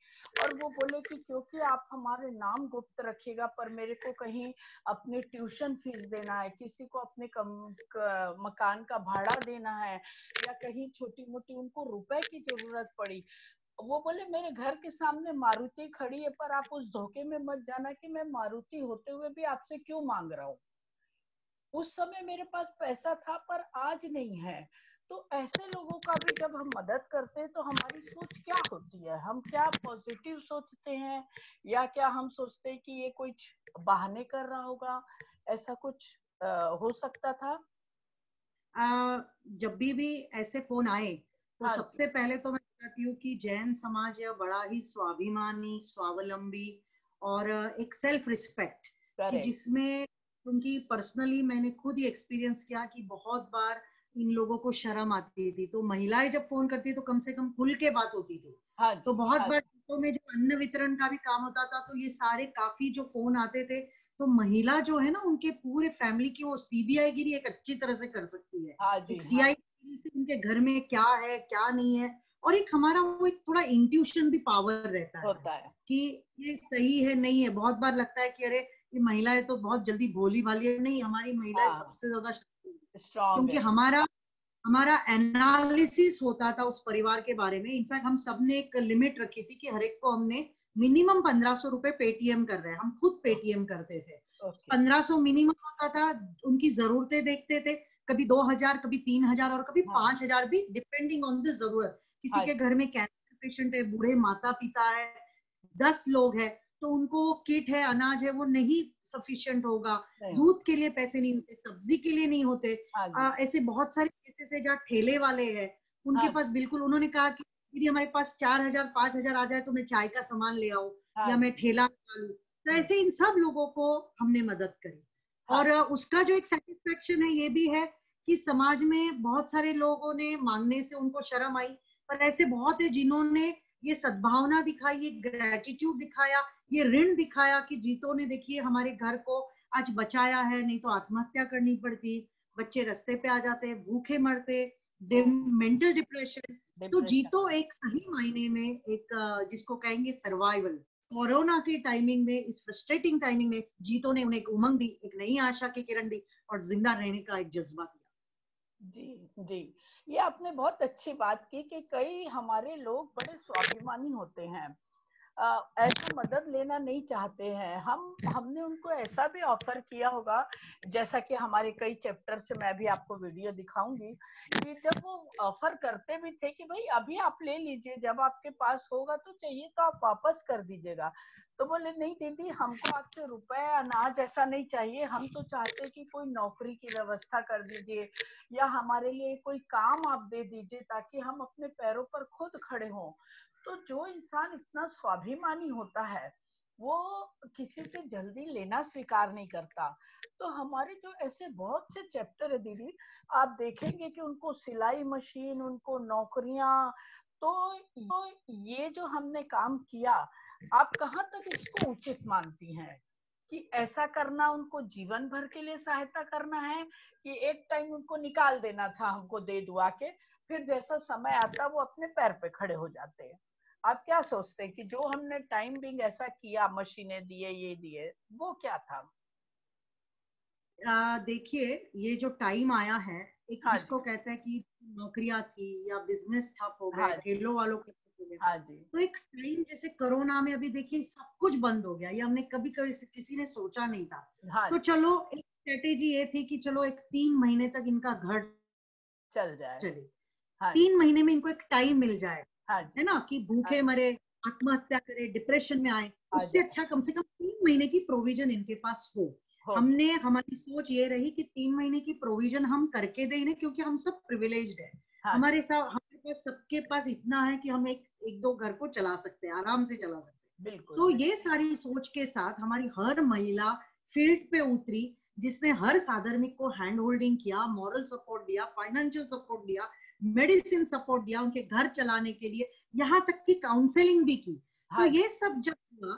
और वो बोले कि क्योंकि आप हमारे नाम गुप्त रखिएगा, पर मेरे को कहीं अपने ट्यूशन फीस देना है, किसी को अपने मकान का भाड़ा देना है, या कहीं छोटी मोटी उनको रुपए की जरूरत पड़ी। वो बोले मेरे घर के सामने मारुति खड़ी है, पर आप उस धोखे में मत जाना कि मैं मारुति होते हुए भी आपसे क्यों मांग रहा हूँ। उस समय मेरे पास पैसा था पर आज नहीं है। तो ऐसे लोगों का भी जब हम मदद करते हैं तो हमारी सोच क्या होती है, हम क्या पॉजिटिव सोचते हैं, या क्या हम सोचते हैं कि ये कोई बहाने कर रहा होगा, ऐसा कुछ हो सकता था। जब भी ऐसे फोन आए तो सबसे पहले तो मैं कहती हूँ कि जैन समाज है बड़ा ही स्वाभिमानी, स्वावलंबी और एक सेल्फ रिस्पेक्ट, जिसमें उनकी पर्सनली मैंने खुद ही एक्सपीरियंस किया कि बहुत बार इन लोगों को शर्म आती थी, तो महिलाएं जब फोन करती तो कम से कम खुल के बात होती थी। तो बहुत बार तो में जब अन्न वितरण का भी काम होता था तो ये सारे काफी जो फोन आते थे, तो महिला जो है ना उनके पूरे फैमिली की वो सीबीआई गिरी एक अच्छी तरह से कर सकती है। एक सीआई से उनके घर में क्या है क्या नहीं है, और एक हमारा वो एक थोड़ा इंट्यूशन भी पावर रहता है कि ये सही है नहीं है। बहुत बार लगता है कि अरे ये महिलाएं तो बहुत जल्दी भोली भाली है, नहीं, हमारी महिलाएं सबसे ज्यादा स्ट्रॉन्ग, क्योंकि हमारा एनालिसिस होता था उस परिवार के बारे में। इनफैक्ट हम सबने एक लिमिट रखी थी कि हर एक को हमने मिनिमम 1500 रुपए पेटीएम कर रहे हैं, हम खुद पेटीएम करते थे। 1500 मिनिमम होता था, उनकी जरूरतें देखते थे, कभी 2000, कभी 3000 और कभी 5000 भी, डिपेंडिंग ऑन द जरूरत। किसी के घर में कैंसर पेशेंट है, बूढ़े माता पिता है, 10 लोग है, तो उनको किट है, अनाज है, वो नहीं सफिशिएंट होगा, दूध के लिए पैसे नहीं होते, सब्जी के लिए नहीं होते। ऐसे बहुत सारे से जहाँ ठेले वाले हैं उनके पास बिल्कुल, उन्होंने कहा कि दीदी हमारे पास 4,000 5,000 आ जाए तो मैं चाय का सामान ले आऊं या मैं ठेला निकालूं। तो ऐसे इन सब लोगों को हमने मदद करी। और उसका जो एक सेटिस्फेक्शन है ये भी है कि समाज में बहुत सारे लोगों ने मांगने से उनको शर्म आई, पर ऐसे बहुत है जिन्होंने ये सद्भावना दिखाई, ये ग्रेटिट्यूड दिखाया, ये ऋण दिखाया कि जीतो ने देखिए हमारे घर को आज बचाया है, नहीं तो आत्महत्या करनी पड़ती, बच्चे रास्ते पे आ जाते, भूखे मरते, मेंटल डिप्रेशन। तो जीतो एक सही मायने में एक जिसको कहेंगे सर्वाइवल, कोरोना के टाइमिंग में, इस फ्रस्ट्रेटिंग टाइमिंग में जीतो ने उन्हें एक उमंग दी, एक नई आशा की किरण दी और जिंदा रहने का एक जज्बा दिया। जी जी, ये आपने बहुत अच्छी बात की कि कई हमारे लोग बड़े स्वाभिमानी होते हैं, ऐसा मदद लेना नहीं चाहते हैं। हमने उनको ऐसा भी ऑफर किया होगा, जैसा कि हमारे कई चैप्टर से मैं भी आपको वीडियो दिखाऊंगी कि जब वो ऑफर करते भी थे कि भाई अभी आप ले लीजिए, जब आपके पास होगा तो चाहिए तो आप वापस कर दीजिएगा। तो बोले नहीं दीदी, हमको आपसे रुपए अनाज ऐसा नहीं चाहिए, हम तो चाहते कि कोई नौकरी की व्यवस्था कर दीजिए या हमारे लिए कोई काम आप दे दीजिए ताकि हम अपने पैरों पर खुद खड़े हों। तो जो इंसान इतना स्वाभिमानी होता है वो किसी से जल्दी लेना स्वीकार नहीं करता। तो हमारे जो ऐसे बहुत से चैप्टर है दीदी, आप देखेंगे कि उनको सिलाई मशीन, उनको नौकरियां, तो ये जो हमने काम किया, आप कहाँ तक इसको उचित मानती हैं कि ऐसा करना उनको जीवन भर के लिए सहायता करना है कि एक टाइम उनको निकाल देना था हमको दे दुआ के, फिर जैसा समय आता वो अपने पैर पे खड़े हो जाते हैं? आप क्या सोचते हैं कि जो हमने टाइम बिंग ऐसा किया, मशीनें दिए, ये दिए, वो क्या था? देखिए, ये जो टाइम आया है, एक जिसको कहते हैं कि नौकरियां थी या बिजनेस ठप हो गया, ठेलों वालों के तो एक टाइम जैसे कोरोना में अभी देखिए सब कुछ बंद हो गया, ये हमने कभी किसी ने सोचा नहीं था। तो चलो एक स्ट्रेटेजी ये थी कि चलो एक 3 महीने तक इनका घर चल जाए, चले, 3 महीने में इनको एक टाइम मिल जाए, है ना, कि भूखे मरे, आत्महत्या करे, डिप्रेशन में आए, उससे अच्छा कम से कम 3 महीने की प्रोविजन इनके पास हो। हमने, हमारी सोच ये रही कि 3 महीने की प्रोविजन हम करके दें इन्हें, क्योंकि हम सब प्रिविलेज्ड है, हमारे पास, सबके पास इतना है कि हम एक दो घर को चला सकते हैं, आराम से चला सकते हैं। तो ये सारी सोच के साथ हमारी हर महिला फील्ड पे उतरी, जिसने हर साधर्मिक को हैंड होल्डिंग किया, मॉरल सपोर्ट दिया, फाइनेंशियल सपोर्ट दिया, मेडिसिन सपोर्ट दिया, उनके घर चलाने के लिए, यहाँ तक की काउंसलिंग भी की। तो ये सब जब हुआ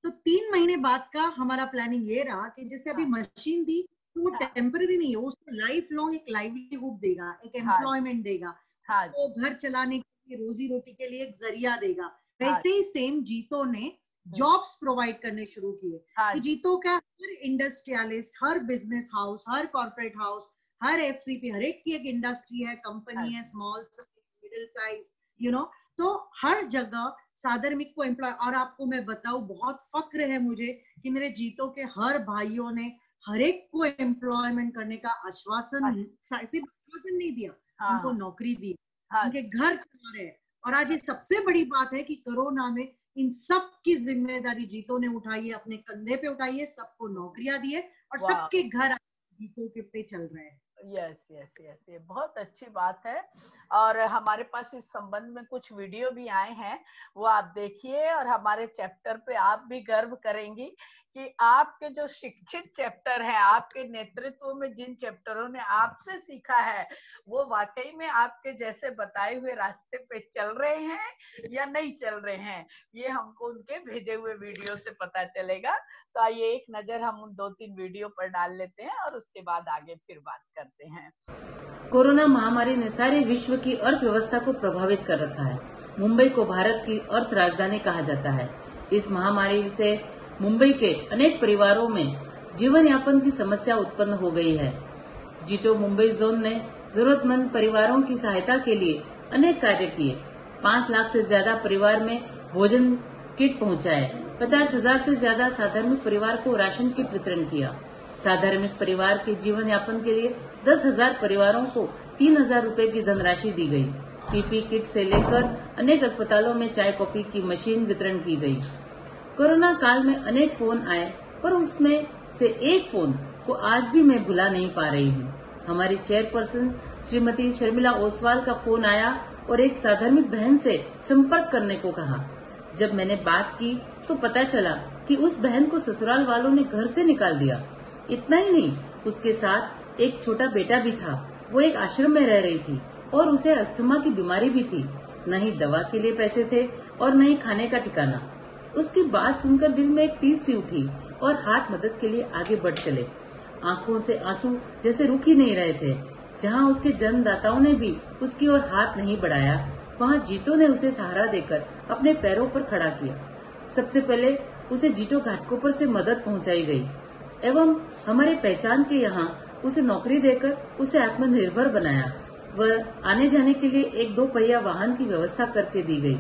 तो 3 महीने बाद का हमारा प्लानिंग ये रहा कि जैसे अभी मशीन दी तो वो टेम्पररी नहीं है, उसको लाइफ लॉन्ग एक लाइवलीहुड देगा, एक एम्प्लॉयमेंट देगा, तो घर चलाने के लिए, रोजी रोटी के लिए एक जरिया देगा। वैसे ही सेम जीतो ने जॉब्स प्रोवाइड करने शुरू किए कि जीतो का हर इंडस्ट्रियलिस्ट, हर बिजनेस हाउस, हर कॉर्पोरेट हाउस, हर एफसीपी, हर एक की एक इंडस्ट्री है, कंपनी है, small middle size, you know, तो हर जगह साधर्मिक को एम्प्लॉय। और आपको मैं बताऊं, बहुत फक्र है मुझे कि मेरे जीतो के हर भाइयों ने हर एक को एम्प्लॉयमेंट करने का आश्वासन, सिर्फ आश्वासन नहीं दिया, उनको नौकरी दी, उनके घर चला रहे। और आज ये सबसे बड़ी बात है कि कोरोना में इन सब की जिम्मेदारी जीतो ने उठाई है, अपने कंधे पे उठाई है, सबको नौकरियां दी है और सबके घर जीतो के पे चल रहे हैं। यस यस यस, ये बहुत अच्छी बात है। और हमारे पास इस संबंध में कुछ वीडियो भी आए हैं, वो आप देखिए और हमारे चैप्टर पे आप भी गर्व करेंगी कि आपके जो शिक्षित चैप्टर है, आपके नेतृत्व में जिन चैप्टरों ने आपसे सीखा है, वो वाकई में आपके जैसे बताए हुए रास्ते पे चल रहे हैं या नहीं चल रहे हैं, ये हमको उनके भेजे हुए वीडियो से पता चलेगा। तो आइए एक नजर हम उन 2-3 वीडियो पर डाल लेते हैं और उसके बाद आगे फिर बात करते हैं। कोरोना महामारी ने सारे विश्व की अर्थव्यवस्था को प्रभावित कर रखा है। मुंबई को भारत की अर्थ राजधानी कहा जाता है। इस महामारी से मुंबई के अनेक परिवारों में जीवन यापन की समस्या उत्पन्न हो गई है। जीतो मुंबई जोन ने जरूरतमंद परिवारों की सहायता के लिए अनेक कार्य किए। 5 लाख से ज्यादा परिवार में भोजन किट पहुंचाए। 50,000 से ज्यादा साधार्मिक परिवार को राशन किट वितरण किया। साधार्मिक परिवार के जीवन यापन के लिए 10,000 परिवारों को 3,000 रूपए की धनराशि दी गई। पीपी किट से लेकर अनेक अस्पतालों में चाय कॉफी की मशीन वितरण की गई। कोरोना काल में अनेक फोन आए, पर उसमें से एक फोन को आज भी मैं भुला नहीं पा रही हूँ। हमारी चेयरपर्सन श्रीमती शर्मिला ओसवाल का फोन आया और एक साधर्मिक बहन से संपर्क करने को कहा। जब मैंने बात की तो पता चला कि उस बहन को ससुराल वालों ने घर से निकाल दिया। इतना ही नहीं, उसके साथ एक छोटा बेटा भी था। वो एक आश्रम में रह रही थी और उसे अस्थमा की बीमारी भी थी। न ही दवा के लिए पैसे थे और न ही खाने का ठिकाना। उसकी बात सुनकर दिल में एक टीस सी उठी और हाथ मदद के लिए आगे बढ़ चले। आंखों से आंसू जैसे रुक ही नहीं रहे थे। जहाँ उसके जन्मदाताओं ने भी उसकी ओर हाथ नहीं बढ़ाया, वहाँ जीतो ने उसे सहारा देकर अपने पैरों पर खड़ा किया। सबसे पहले उसे जीतो घाटकोपर से मदद पहुंचाई गई एवं हमारे पहचान के यहाँ उसे नौकरी देकर उसे आत्मनिर्भर बनाया। वह आने जाने के लिए एक 2 पहिया वाहन की व्यवस्था करके दी गई।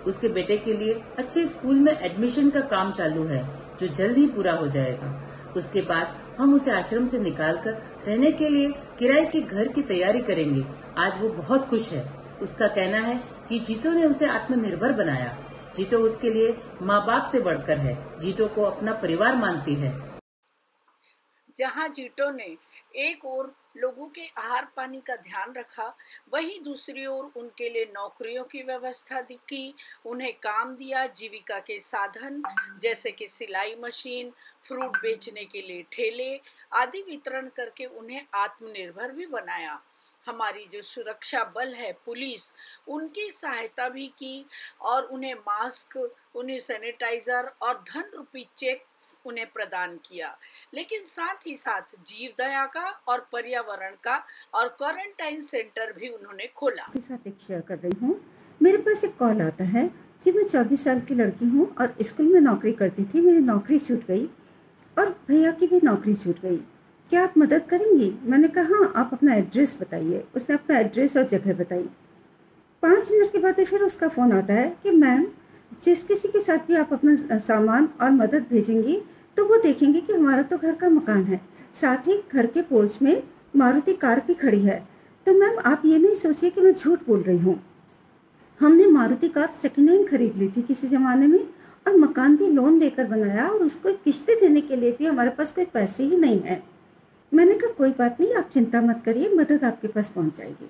उसके बेटे के लिए अच्छे स्कूल में एडमिशन का काम चालू है, जो जल्द ही पूरा हो जाएगा। उसके बाद हम उसे आश्रम से निकालकर रहने के लिए किराए के घर की तैयारी करेंगे। आज वो बहुत खुश है। उसका कहना है कि जीतो ने उसे आत्मनिर्भर बनाया। जीतो उसके लिए माँ बाप से बढ़कर है। जीतो को अपना परिवार मानती है। जहां जीतो ने एक ओर लोगों के आहार पानी का ध्यान रखा, वहीं दूसरी ओर उनके लिए नौकरियों की व्यवस्था की, उन्हें काम दिया, जीविका के साधन जैसे कि सिलाई मशीन, फ्रूट बेचने के लिए ठेले आदि वितरण करके उन्हें आत्मनिर्भर भी बनाया। हमारी जो सुरक्षा बल है, पुलिस, उनकी सहायता भी की और उन्हें मास्क, उन्हें सैनिटाइजर और धन रूपी चेक उन्हें प्रदान किया। लेकिन साथ ही साथ जीव दया का और पर्यावरण का और क्वारंटाइन सेंटर भी उन्होंने खोला। के साथ एक शेयर कर रही हूँ। मेरे पास एक कॉल आता है कि मैं 24 साल की लड़की हूँ और स्कूल में नौकरी करती थी। मेरी नौकरी छूट गई और भैया की भी नौकरी छूट गई। क्या आप मदद करेंगी? मैंने कहा हाँ, आप अपना एड्रेस बताइए। उसने अपना एड्रेस और जगह बताई। 5 मिनट के बाद फिर उसका फ़ोन आता है कि मैम, जिस किसी के साथ भी आप अपना सामान और मदद भेजेंगी तो वो देखेंगे कि हमारा तो घर का मकान है, साथ ही घर के पोर्च में मारुति कार भी खड़ी है। तो मैम आप ये नहीं सोचिए कि मैं झूठ बोल रही हूँ। हमने मारुति कार सेकेंड हैंड खरीद ली थी किसी ज़माने में और मकान भी लोन लेकर बनाया और उसको किस्तें देने के लिए भी हमारे पास कोई पैसे ही नहीं है। मैंने कहा कोई बात नहीं, आप चिंता मत करिए, मदद आपके पास पहुंच जाएगी।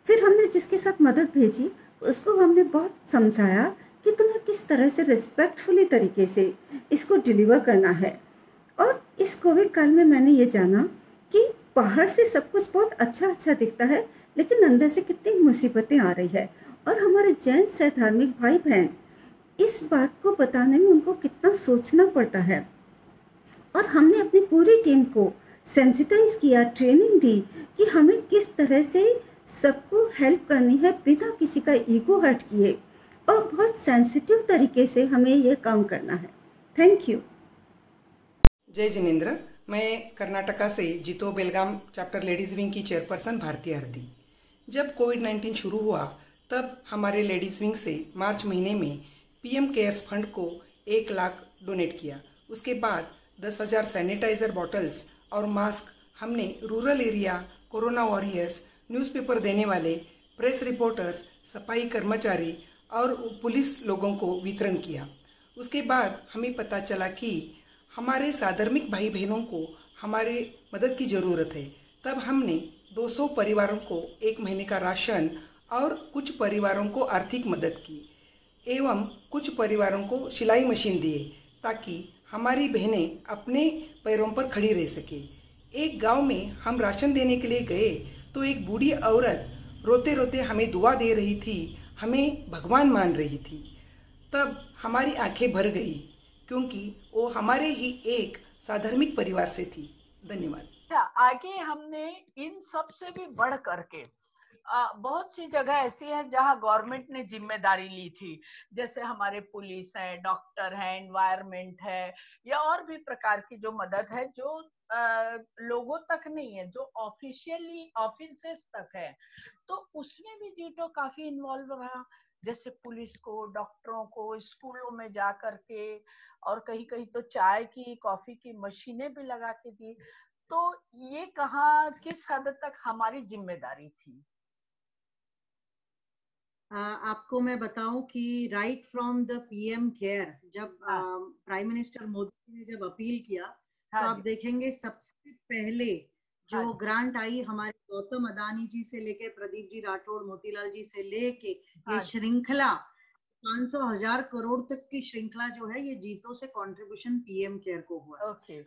फिर हमने जिसके साथ मदद भेजी उसको हमने बहुत समझाया कि तुम्हें किस तरह से रिस्पेक्टफुली तरीके से इसको डिलीवर करना है। और इस कोविड काल में मैंने ये जाना कि बाहर से सब कुछ बहुत अच्छा दिखता है, लेकिन अंदर से कितनी मुसीबतें आ रही है। और हमारे जैन से धार्मिक भाई बहन, इस बात को बताने में उनको कितना सोचना पड़ता है। और हमने अपनी पूरी टीम को सेंसिटाइज किया, ट्रेनिंग दी कि हमें किस तरह से सबको हेल्प करनी है बिना किसी का ईगो हर्ट किए, और बहुत सेंसिटिव तरीके से हमें ये काम करना है। Thank you. जय जिनेंद्र। मैं कर्नाटका से जीतो बेलगाम चैप्टर लेडीज़ विंग की चेयरपर्सन भारती हरदी। जब कोविड-19 शुरू हुआ तब हमारे लेडीज़ विंग से मार्च महीने में पीएम केयर्स फंड को 1 लाख डोनेट किया। उसके बाद 10,000 सैनिटाइजर बॉटल्स और मास्क हमने rural area, corona warriors, newspaper देने वाले, प्रेस रिपोर्टर्स, सफाई कर्मचारी और पुलिस लोगों को वितरण किया। उसके बाद हमें पता चला कि हमारे साधर्मिक भाई बहनों को हमारे मदद की ज़रूरत है। तब हमने 200 परिवारों को 1 महीने का राशन और कुछ परिवारों को आर्थिक मदद की एवं कुछ परिवारों को सिलाई मशीन दिए ताकि हमारी बहनें अपने पैरों पर खड़ी रह सके। एक गांव में हम राशन देने के लिए गए तो एक बूढ़ी औरत रोते रोते हमें दुआ दे रही थी, हमें भगवान मान रही थी। तब हमारी आंखें भर गई क्योंकि वो हमारे ही एक साधर्मिक परिवार से थी। धन्यवाद। आगे हमने इन सब से भी बढ़ करके बहुत सी जगह ऐसी है जहां गवर्नमेंट ने जिम्मेदारी ली थी, जैसे हमारे पुलिस है, डॉक्टर है, एनवायरमेंट है, या और भी प्रकार की जो मदद है जो लोगों तक नहीं है, जो ऑफिशियली ऑफिसेस तक है। तो उसमें भी जीटो काफी इन्वॉल्व रहा, जैसे पुलिस को, डॉक्टरों को स्कूलों में जा करके, और कहीं कहीं तो चाय की, कॉफी की मशीनें भी लगा के दी। तो ये कहाँ किस हद तक हमारी जिम्मेदारी थी? आपको मैं बताऊं कि right from the PM care, जब प्राइम मिनिस्टर मोदी ने जब अपील किया, तो आप देखेंगे सबसे पहले जो ग्रांट आई हमारे गौतम अदानी जी से लेके प्रदीप जी राठौड़, मोतीलाल जी से लेके ये श्रृंखला 500,000 करोड़ तक की श्रृंखला जो है ये जीतो से कंट्रीब्यूशन पीएम केयर को हुआ।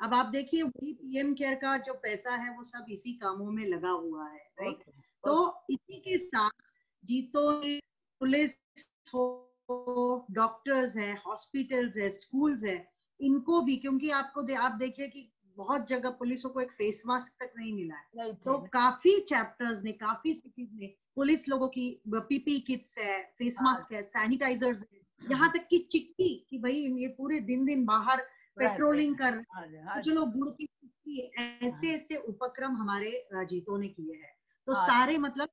अब आप देखिए वही पीएम केयर का जो पैसा है वो सब इसी कामों में लगा हुआ है, राइट। तो इसी के साथ जीतो पुलिस हो, डॉक्टर्स है, हॉस्पिटल्स है, स्कूल्स है, इनको भी, क्योंकि आप देखिए कि बहुत जगह पुलिसों को एक फेस मास्क तक नहीं मिला है, तो काफी चैप्टर्स ने, काफी सिटीज ने पुलिस लोगों की पीपी किट्स है, फेस मास्क है, सैनिटाइजर्स है, यहाँ तक कि चिक्की कि भाई ये पूरे दिन बाहर पेट्रोलिंग कर रहे हैं, चलो गुड़ की चिक्की, ऐसे उपक्रम हमारे जीतों ने किए हैं। तो सारे मतलब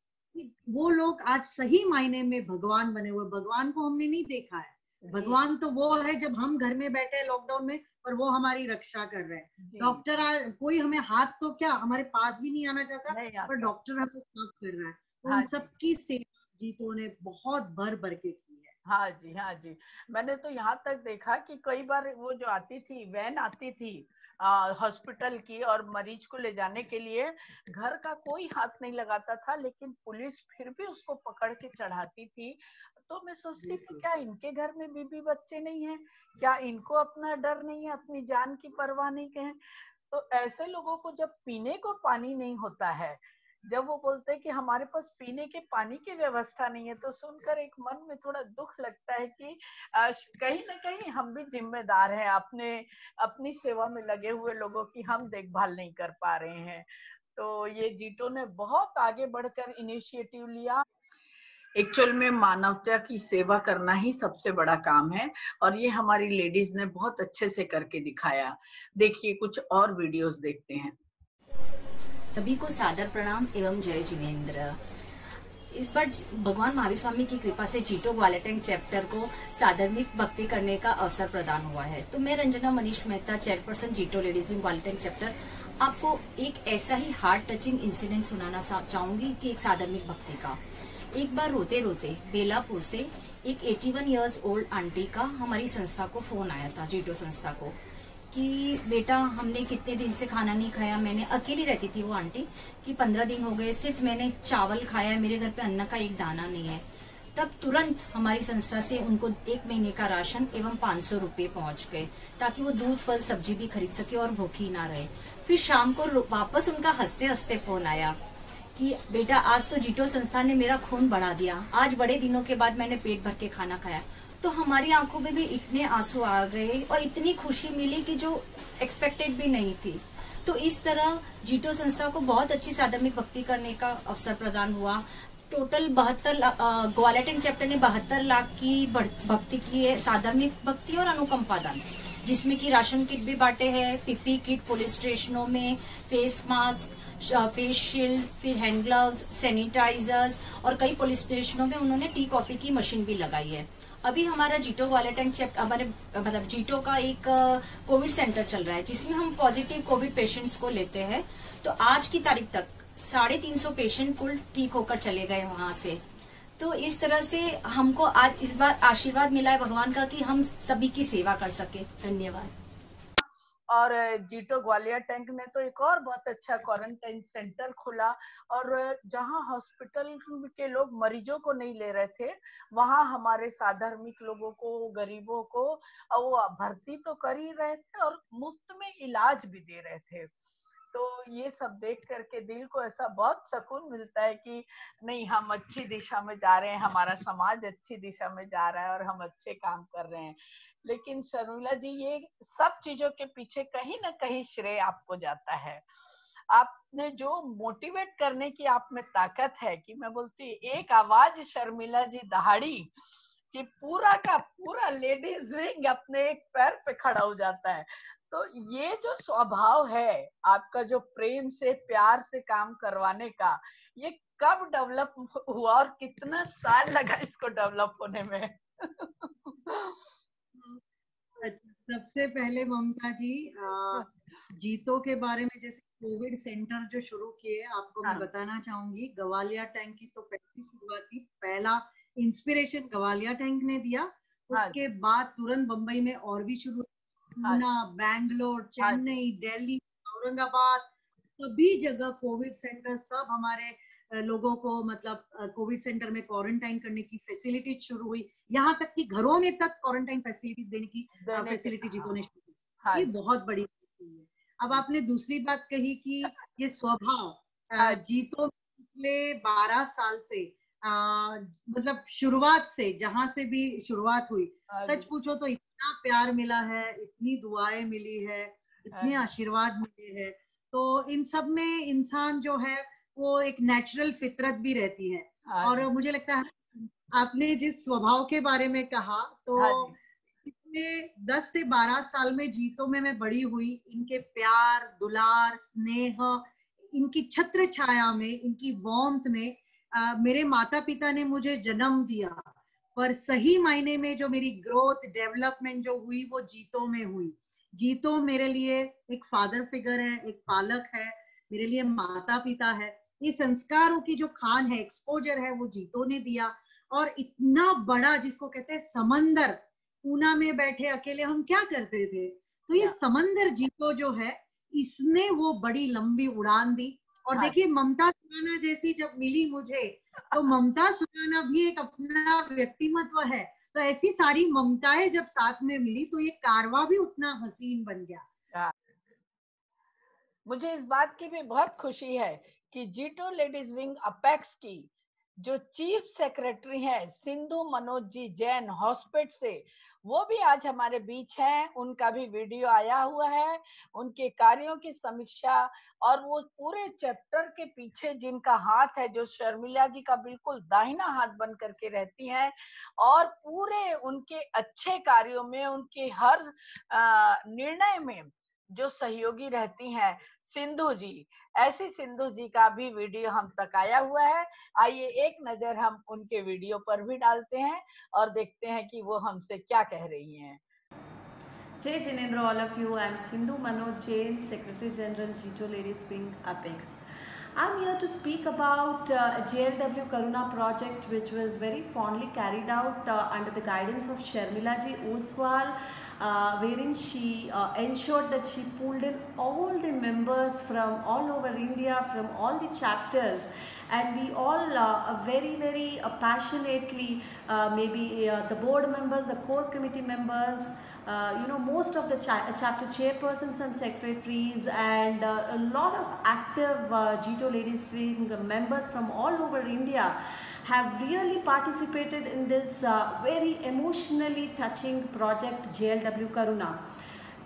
वो लोग आज सही मायने में भगवान बने हुए। भगवान को हमने नहीं देखा है, भगवान तो वो है जब हम घर में बैठे हैं लॉकडाउन में, पर वो हमारी रक्षा कर रहे हैं। डॉक्टर कोई हमें हाथ तो क्या हमारे पास भी नहीं आना चाहता, पर डॉक्टर हमें साफ कर रहा है। तो उन सबकी सेवा जीतों ने बहुत भर के की है। हाँ जी, मैंने तो यहाँ तक देखा कि कई बार वो जो आती थी, वैन आती थी हॉस्पिटल की, और मरीज को ले जाने के लिए घर का कोई हाथ नहीं लगाता था, लेकिन पुलिस फिर भी उसको पकड़ के चढ़ाती थी। तो मैं सोचती थी क्या इनके घर में बीबी बच्चे नहीं है, क्या इनको अपना डर नहीं है, अपनी जान की परवाह नहीं है। तो ऐसे लोगों को जब पीने को पानी नहीं होता है, जब वो बोलते हैं कि हमारे पास पीने के पानी की व्यवस्था नहीं है, तो सुनकर एक मन में थोड़ा दुख लगता है कि कहीं ना कहीं हम भी जिम्मेदार हैं, अपनी सेवा में लगे हुए लोगों की हम देखभाल नहीं कर पा रहे हैं। तो ये जीटो ने बहुत आगे बढ़कर इनिशिएटिव लिया। एक्चुअल में मानवता की सेवा करना ही सबसे बड़ा काम है, और ये हमारी लेडीज ने बहुत अच्छे से करके दिखाया। देखिए कुछ और वीडियोस देखते हैं। सभी को सादर प्रणाम एवं जय जिनेंद्र। इस बार भगवान महावीर स्वामी की कृपा से जीटो ग्वालियर चैप्टर को साधर्मिक भक्ति करने का अवसर प्रदान हुआ है। तो मैं Ranjana Manish Mehta, chairperson JITO ladies wing Gwalior chapter, आपको एक ऐसा ही हार्ट टचिंग इंसिडेंट सुनाना चाहूंगी कि एक साधर्मिक भक्ति का। एक बार रोते रोते बेलापुर से एक 81 इयर्स ओल्ड आंटी का हमारी संस्था को फोन आया था, जीटो संस्था को, कि बेटा हमने कितने दिन से खाना नहीं खाया। मैंने अकेली रहती थी वो आंटी, कि 15 दिन हो गए सिर्फ मैंने चावल खाया, मेरे घर पे अन्न का एक दाना नहीं है। तब तुरंत हमारी संस्था से उनको 1 महीने का राशन एवं 500 रुपए पहुंच गए, ताकि वो दूध फल सब्जी भी खरीद सके और भूखी ना रहे। फिर शाम को वापस उनका हंसते हंसते फोन आया कि बेटा आज तो जीटो संस्था ने मेरा खून बढ़ा दिया, आज बड़े दिनों के बाद मैंने पेट भर के खाना खाया। तो हमारी आंखों में भी इतने आंसू आ गए और इतनी खुशी मिली कि जो एक्सपेक्टेड भी नहीं थी। तो इस तरह जीटो संस्था को बहुत अच्छी साधर्मिक भक्ति करने का अवसर प्रदान हुआ। टोटल 72 ग्वालियर चैप्टर ने 72 लाख की भक्ति की है, साधर्मिक भक्ति और अनुकंपा दान, जिसमें कि राशन किट भी बांटे हैं, पीपी किट पुलिस स्टेशनों में, फेस मास्क, फेस शील्ड, फिर हैंड ग्लव्स, सैनिटाइजर्स, और कई पुलिस स्टेशनों में उन्होंने टी कॉफी की मशीन भी लगाई है। अभी हमारा जीटो ग्वालियर चैप्टर, हमारे मतलब जीटो का एक कोविड सेंटर चल रहा है, जिसमें हम पॉजिटिव कोविड पेशेंट्स को लेते हैं। तो आज की तारीख तक 350 पेशेंट कुल ठीक होकर चले गए वहां से। तो इस तरह से हमको आज इस बार आशीर्वाद मिला है भगवान का कि हम सभी की सेवा कर सके। धन्यवाद। और जीटो ग्वालियर टैंक ने तो एक और बहुत अच्छा क्वारंटाइन सेंटर खोला, और जहां हॉस्पिटल के लोग मरीजों को नहीं ले रहे थे, वहां हमारे साधर्मिक लोगों को, गरीबों को वो भर्ती तो कर ही रहे थे और मुफ्त में इलाज भी दे रहे थे। तो ये सब देख करके दिल को ऐसा बहुत सुकून मिलता है कि नहीं, हम अच्छी दिशा में जा रहे हैं, हमारा समाज अच्छी दिशा में जा रहा है और हम अच्छे काम कर रहे हैं। लेकिन शर्मिला जी, ये सब चीजों के पीछे कहीं ना कहीं श्रेय आपको जाता है। आपने जो मोटिवेट करने की आप में ताकत है कि मैं बोलती एक आवाज शर्मिला जी दहाड़ी कि पूरा का पूरा लेडीज विंग अपने एक पैर पे खड़ा हो जाता है। तो ये जो स्वभाव है आपका, जो प्रेम से प्यार से काम करवाने का, ये कब डेवलप हुआ और कितना साल लगा इसको डेवलप होने में? सबसे पहले ममता जी, जीतो के बारे में जैसे कोविड सेंटर जो शुरू किए आपको मैं बताना चाहूंगी। ग्वालियर टैंक की तो पहली शुरुआत थी, पहला इंस्पिरेशन ग्वालियर टैंक ने दिया। उसके बाद तुरंत बम्बई में और भी शुरू, पूना, बैंगलोर, चेन्नई, दिल्ली, औरंगाबाद, सभी जगह कोविड सेंटर, सब हमारे लोगों को मतलब कोविड सेंटर में क्वारंटाइन करने की फैसिलिटी शुरू हुई, यहाँ तक कि घरों में तक क्वारंटाइन फैसिलिटीज देने की फैसिलिटी जीतो ने शुरू की। ये बहुत बड़ी बात है। अब आपने दूसरी बात कही कि ये स्वभाव जीतो पिछले 12 साल से मतलब शुरुआत से, जहां से भी शुरुआत हुई, सच पूछो तो इतना प्यार मिला है, इतनी दुआएं मिली है, इतने आशीर्वाद मिले हैं। तो इन सब में इंसान जो है वो एक नेचुरल फितरत भी रहती है। और मुझे लगता है आपने जिस स्वभाव के बारे में कहा, तो इतने 10 से 12 साल में जीतो में मैं बड़ी हुई, इनके प्यार, दुलार, स्नेह, इनकी छत्र छाया में, इनकी वार्मथ में मेरे माता पिता ने मुझे जन्म दिया, पर सही मायने में जो मेरी ग्रोथ, डेवलपमेंट जो हुई वो जीतो में हुई। जीतो मेरे लिए एक फादर फिगर है, एक पालक है, मेरे लिए माता पिता है। ये संस्कारों की जो खान है, एक्सपोजर है, वो जीतो ने दिया। और इतना बड़ा, जिसको कहते हैं समंदर, पूना में बैठे अकेले हम क्या करते थे, तो ये समंदर जीतो जो है, इसने वो बड़ी लंबी उड़ान दी। और देखिए ममता सुराना जैसी जब मिली मुझे, तो ममता सुराना भी एक अपना व्यक्तिमत्व है, तो ऐसी सारी ममताएं जब साथ में मिली तो ये कारवां भी उतना हसीन बन गया। मुझे इस बात की भी बहुत खुशी है कि जीतो लेडीज विंग अपेक्स की जो चीफ सेक्रेटरी हैं सिंधु मनोज जी जैन हॉस्पिट से, वो भी आज हमारे बीच हैं। उनका भी वीडियो आया हुआ है, उनके कार्यों की समीक्षा, और वो पूरे चैप्टर के पीछे जिनका हाथ है, जो शर्मिला जी का बिल्कुल दाहिना हाथ बन करके रहती हैं, और पूरे उनके अच्छे कार्यों में, उनके हर निर्णय में जो सहयोगी रहती हैं, सिंधु जी। ऐसी सिंधु जी का भी वीडियो हम तक आया हुआ है। आइए एक नजर हम उनके वीडियो पर भी डालते हैं और देखते हैं कि वो हमसे क्या कह रही हैं। Jai Jinendra, all of you. I am Sindhu Manoj Jain, Secretary General Jito Ladies Wing Apex. I am here to speak about JLW Karuna project, which was very fondly carried out under the guidance of Sharmila ji Oswal, wherein she ensured that she pulled in all the members from all over India, from all the chapters, and we all very passionately, maybe the board members, the core committee members, most of the chapter chairpersons and secretaries, and a lot of active Jito Ladies Wing members from all over India have really participated in this very emotionally touching project JLW Karuna.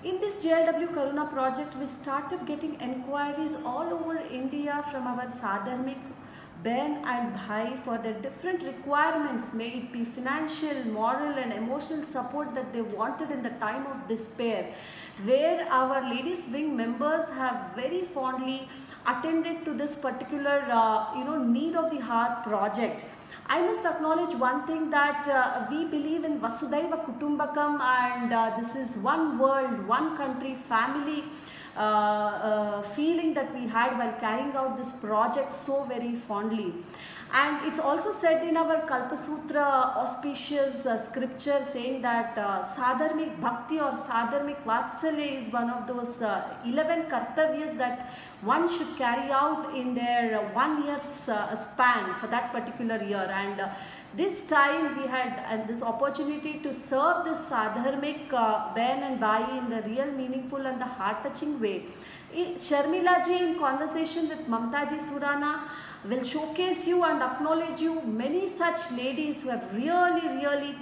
In this JLW Karuna project, we started getting inquiries all over India from our Sadharmik Ben and Bhai for their different requirements, may it be financial, moral and emotional support that they wanted in the time of despair, where our Ladies Wing members have very fondly attended to this particular need of the heart project. I must acknowledge one thing, that we believe in Vasudhaiva Kutumbakam, and this is one world, one country, family feeling that we had while carrying out this project so very fondly. And it's also said in our Kalpasutra auspicious scripture saying that Sadharmik Bhakti or Sadharmik Vatsalya is one of those 11 kartavyas that one should carry out in their 1 year's span for that particular year. And this time we had this opportunity to serve this Sadharmik Ben and Bai in the real meaningful and the heart-touching way. Sharmila ji, in conversation with Mamta ji Surana, will showcase you and acknowledge you many such ladies who have really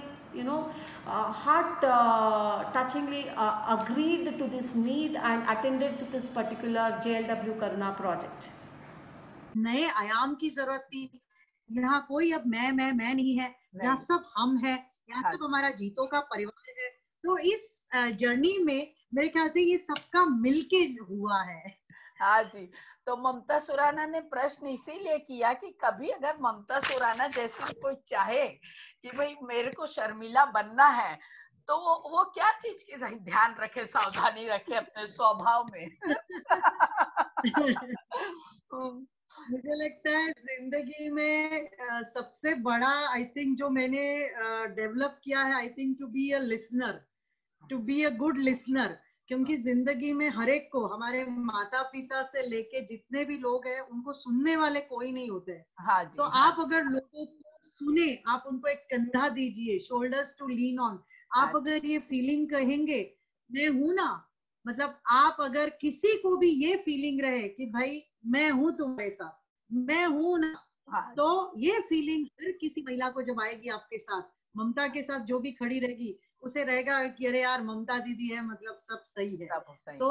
heart touchingly agreed to this need and attended to this particular JLW Karuna project. नए आयाम की जरूरत थी। यहाँ कोई अब मैं नहीं है, यहाँ सब हम हैं, यहाँ सब हमारा जीतो का परिवार है। तो इस जर्नी में मेरे ख्याल से ये सबका मिलके हुआ है। हाँ जी, तो ममता सुराना ने प्रश्न इसीलिए किया कि कभी अगर ममता सुराना जैसी कोई चाहे कि भाई मेरे को शर्मिला बनना है, तो वो क्या चीज की ध्यान रखे, सावधानी रखे अपने स्वभाव में। मुझे लगता है जिंदगी में सबसे बड़ा आई थिंक जो मैंने डेवलप किया है, I think to be a listener, to be a good listener. क्योंकि जिंदगी में हर एक को, हमारे माता पिता से लेके जितने भी लोग हैं, उनको सुनने वाले कोई नहीं होते हैं। हाँ जी, तो आप अगर लोगों को सुने, आप उनको एक कंधा दीजिए, शोल्डर्स टू लीन ऑन। आप अगर ये फीलिंग कहेंगे मैं हूं ना, मतलब आप अगर किसी को भी ये फीलिंग रहे कि भाई मैं हूं तुम्हारे साथ, मैं हूं ना, तो ये फीलिंग हर किसी महिला को जब आएगी आपके साथ, ममता के साथ जो भी खड़ी रहेगी, उसे रहेगा कि अरे यार ममता दीदी है, मतलब सब सही है। तो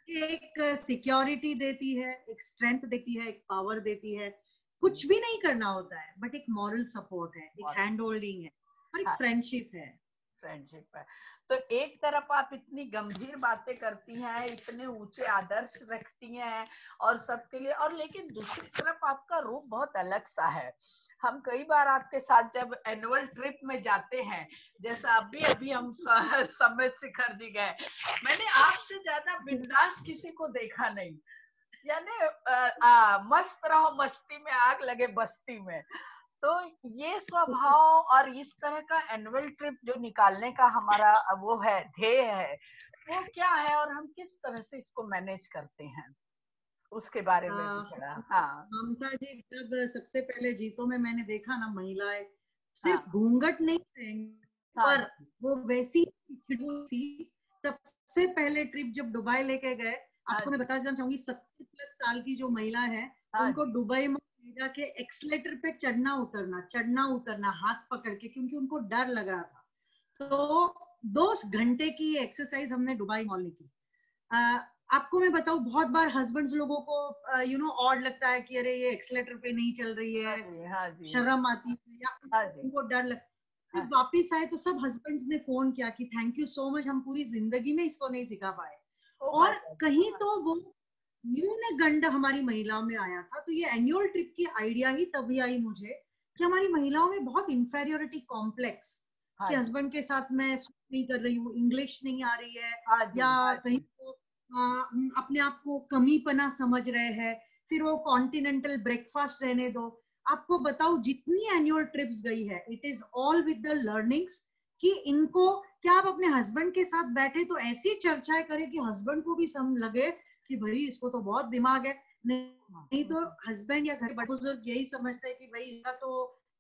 एक सिक्योरिटी देती है, एक स्ट्रेंथ देती है, एक पावर देती है। कुछ भी नहीं करना होता है, बट एक मॉरल सपोर्ट है, एक हैंड होल्डिंग है और एक फ्रेंडशिप है। फ्रेंडशिप है। तो एक तरफ आप इतनी गंभीर बातें करती हैं, इतने ऊंचे आदर्श रखती हैं और सबके लिए, और लेकिन दूसरी तरफ आपका रूप बहुत अलग सा है। हम कई बार आपके साथ जब एनुअल ट्रिप में जाते हैं, जैसा अभी हम समित शिखर जी गए, मैंने आपसे ज्यादा बिंदास किसी को देखा नहीं। यानी मस्त रहो मस्ती में, आग लगे बस्ती में। तो ये स्वभाव और इस तरह का एनुअल ट्रिप जो निकालने का हमारा वो है, ध्येय है, वो क्या है और हम किस तरह से इसको मैनेज करते हैं, उसके बारे में भी थोड़ा। हाँ ममता जी, जब सबसे पहले जीतो में मैंने देखा ना, महिलाएं सिर्फ घूंघट नहीं पहनेंगी, पर वो वैसी थी। सबसे पहले ट्रिप जब दुबई लेके गए, आपको मैं बताना चाहूंगी, 70+ साल की जो महिला है, उनको दुबई में जाके एक्सीलेटर पे चढ़ना उतरना हाथ पकड़ के, क्योंकि उनको डर लग रहा था। तो 2 घंटे की एक्सरसाइज हमने दुबई मॉल में की। आपको मैं बताऊं, बहुत बार हस्बैंड्स लोगों को ऑड लगता है कि अरे ये एक्सीलेटर पे नहीं चल रही है, शर्म आती है या उनको डर लगता है। फिर वापिस आए तो सब हस्बैंड्स ने फोन किया कि थैंक यू सो मच, हम पूरी जिंदगी में इसको नहीं सिखा पाए। और कहीं तो वो न्यूनगंड हमारी महिलाओं में आया था। तो ये एनुअल ट्रिप की आइडिया ही तभी आई मुझे कि हमारी महिलाओं में बहुत इंफेरियोरिटी कॉम्प्लेक्स, कि हस्बैंड के साथ मैं नहीं कर रही हूँ, इंग्लिश नहीं आ रही है, या कहीं तो अपने आप को कमीपना समझ रहे हैं, फिर वो कॉन्टिनेंटल ब्रेकफास्ट रहने दो। आपको बताओ, जितनी एनुअल ट्रिप्स गई है, it is all with the learnings, कि इनको क्या आप अपने हस्बैंड के साथ बैठे तो ऐसी चर्चाएं करें कि हस्बैंड को भी समझ लगे कि भाई इसको तो बहुत दिमाग है। नहीं तो हस्बैंड या घर बड़े बुजुर्ग यही समझते हैं कि भाई इसका तो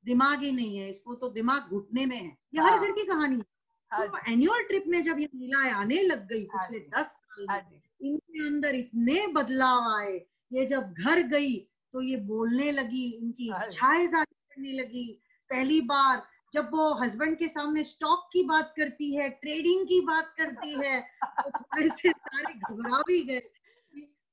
दिमाग ही नहीं है, इसको तो दिमाग घुटने में है। ये हर घर की कहानी है। तो एनुअल ट्रिप में जब ये महिलाएं आने लग गई पिछले 10 साल में, इनके अंदर इतने बदलाव आए। ये जब घर गई तो ये बोलने लगी, इनकी इच्छाएं जाहिर करने लगी। पहली बार जब वो हस्बैंड के सामने स्टॉक की बात करती है, ट्रेडिंग की बात करती है, तो थोड़े से सारे घबरा भी गए,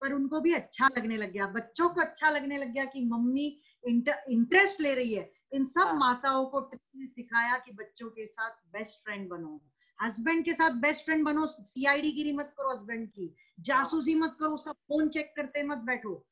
पर उनको भी अच्छा लगने लग गया, बच्चों को अच्छा लगने लग गया कि मम्मी इंटरेस्ट ले रही है। इन सब माताओं को ट्रिप ने सिखाया कि बच्चों के साथ बेस्ट फ्रेंड बनो, हस्बैंड के साथ बेस्ट फ्रेंड बनो, सीआईडी गिरी मत करो हस्बैंड की, जासूसी मत करो, उसका फोन चेक करते मत बैठो।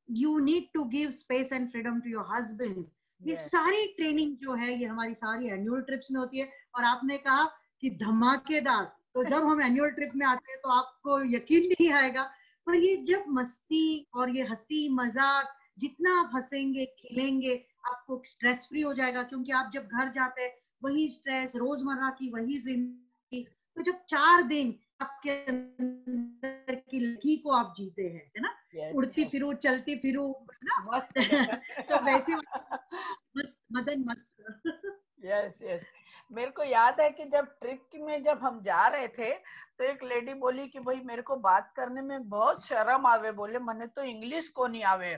You need to give space and freedom to your husband. ये सारी ट्रेनिंग जो है, ये हमारी सारी एनुअल ट्रिप्स में होती है। और आपने कहा कि धमाकेदार, तो जब हम एनुअल ट्रिप में आते हैं तो आपको यकीन नहीं आएगा, पर ये जब मस्ती और ये हंसी मजाक, जितना आप हंसेंगे खिलेंगे, आपको स्ट्रेस फ्री हो जाएगा। क्योंकि आप जब घर जाते हैं, वही स्ट्रेस, रोजमर्रा की वही जिंदगी, तो जब 4 दिन आपके अंदर की लड़की को आप जीते हैं, है ना, उड़ती फिरू, चलती फिरू, है ना तो वैसे मस्त, मदन मस्त। यस मेरे को याद है कि जब ट्रिप में जब हम जा रहे थे, तो एक लेडी बोली कि भाई मेरे को बात करने में बहुत शर्म आवे, बोले मने तो इंग्लिश को नहीं आवे।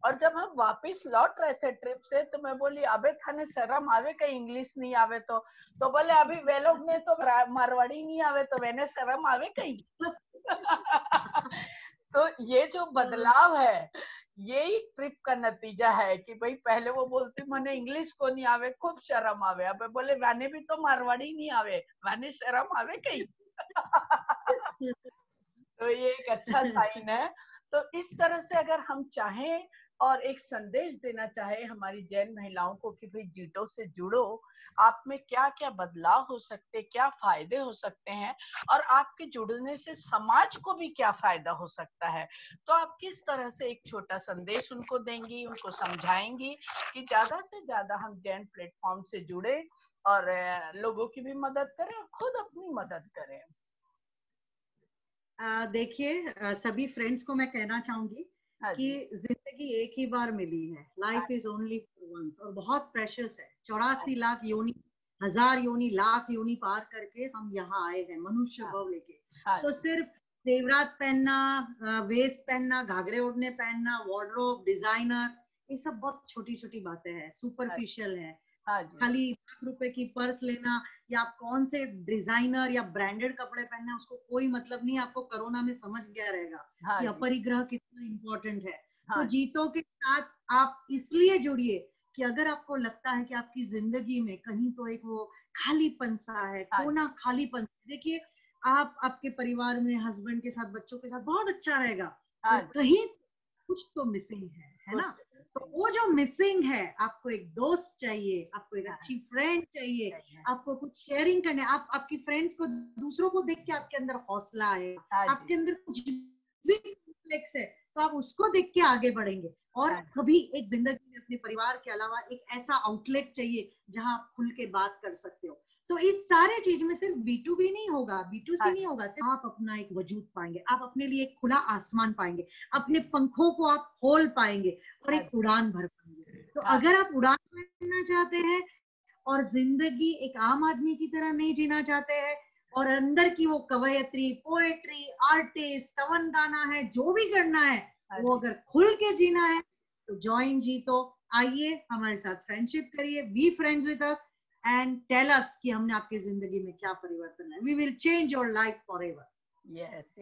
और जब हम वापस लौट रहे थे ट्रिप से, तो मैं बोली अबे थाने शर्म आवे कहीं इंग्लिश नहीं आवे तो बोले अभी वे लोग ने तो मारवाड़ी नहीं आवे, तो मैंने शर्म आवे कहीं तो ये जो बदलाव है, यही ट्रिप का नतीजा है कि भाई पहले वो बोलती मने इंग्लिश को नहीं आवे, खूब शर्म आवे, अब बोले वाने भी तो मारवाड़ी नहीं आवे, वाने शर्म आवे कहीं तो ये एक अच्छा साइन है। तो इस तरह से अगर हम चाहें और एक संदेश देना चाहे हमारी जैन महिलाओं को कि भाई जीटो से जुड़ो, आप में क्या क्या बदलाव हो सकते, क्या फायदे हो सकते हैं, और आपके जुड़ने से समाज को भी क्या फायदा हो सकता है, तो आप किस तरह से एक छोटा संदेश उनको देंगी, उनको समझाएंगी कि ज्यादा से ज्यादा हम जैन प्लेटफॉर्म से जुड़े और लोगों की भी मदद करें और खुद अपनी मदद करें। देखिए, सभी फ्रेंड्स को मैं कहना चाहूंगी कि जिंदगी एक ही बार मिली है, life is only for once, और बहुत प्रेशियस है। 84 लाख योनि, 1000 योनि, लाख योनि पार करके हम यहाँ आए हैं मनुष्य भव लेके। तो सिर्फ जेवरात पहनना, वेस्ट पहनना, घाघरे ओढ़ने पहनना, वार्डरोब, डिजाइनर, ये सब बहुत छोटी छोटी बातें हैं, सुपरफिशियल है। खाली लाख रुपए की पर्स लेना या आप कौन से डिजाइनर या ब्रांडेड कपड़े पहनना, उसको कोई मतलब नहीं। आपको कोरोना में समझ गया रहेगा कि अपरिग्रह कितना इम्पोर्टेंट है। तो जीतो के साथ आप इसलिए जुड़िए कि अगर आपको लगता है कि आपकी जिंदगी में कहीं तो एक वो खालीपन सा है, कोना खालीपन, देखिए आप आपके परिवार में हस्बैंड के साथ, बच्चों के साथ बहुत अच्छा रहेगा, कहीं कुछ तो मिसिंग है ना। तो वो जो मिसिंग है, आपको एक दोस्त चाहिए, आपको एक अच्छी फ्रेंड चाहिए, आपको कुछ शेयरिंग करने, आपकी फ्रेंड्स को, दूसरों को देख के आपके अंदर हौसला है, आपके अंदर कुछ भी कॉम्प्लेक्स है तो आप उसको देख के आगे बढ़ेंगे। और कभी एक जिंदगी में अपने परिवार के अलावा एक ऐसा आउटलेट चाहिए जहां आप खुल के बात कर सकते हो। तो इस सारे चीज में सिर्फ B2B नहीं होगा, B2C नहीं होगा, सिर्फ आप अपना एक वजूद पाएंगे, आप अपने लिए एक खुला आसमान पाएंगे, अपने पंखों को आप खोल पाएंगे और एक उड़ान भर पाएंगे। तो अगर आप उड़ान भरना चाहते हैं और जिंदगी एक आम आदमी की तरह नहीं जीना चाहते हैं, और अंदर की वो कवयत्री, पोएट्री, आर्टिस्ट, कवन गाना है, जो भी करना है वो अगर खुल के जीना है तो ज्वाइन जीतो। आइए हमारे साथ फ्रेंडशिप करिए, be friends with us and tell us कि हमने आपकी जिंदगी में क्या परिवर्तन है। We will change your life forever. Yes.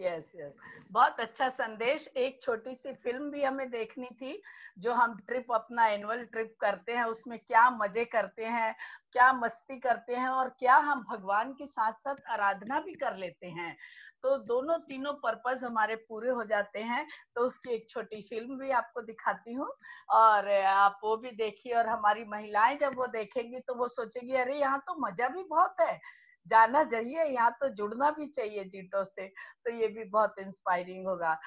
बहुत अच्छा संदेश। एक छोटी सी फिल्म भी हमें देखनी थी, जो हम ट्रिप, अपना एनुअल ट्रिप करते हैं, उसमें क्या मजे करते हैं, क्या मस्ती करते हैं, और क्या हम भगवान के साथ साथ आराधना भी कर लेते हैं। तो दोनों तीनों पर्पस हमारे पूरे हो जाते हैं। तो उसकी एक छोटी फिल्म भी आपको दिखाती हूँ, और आप वो भी देखिए। और हमारी महिलाएं जब वो देखेंगी तो वो सोचेंगी, अरे यहाँ तो मजा भी बहुत है, जाना चाहिए, यहाँ तो जुड़ना भी चाहिए जीटो से। तो ये भी बहुत इंस्पायरिंग होगा।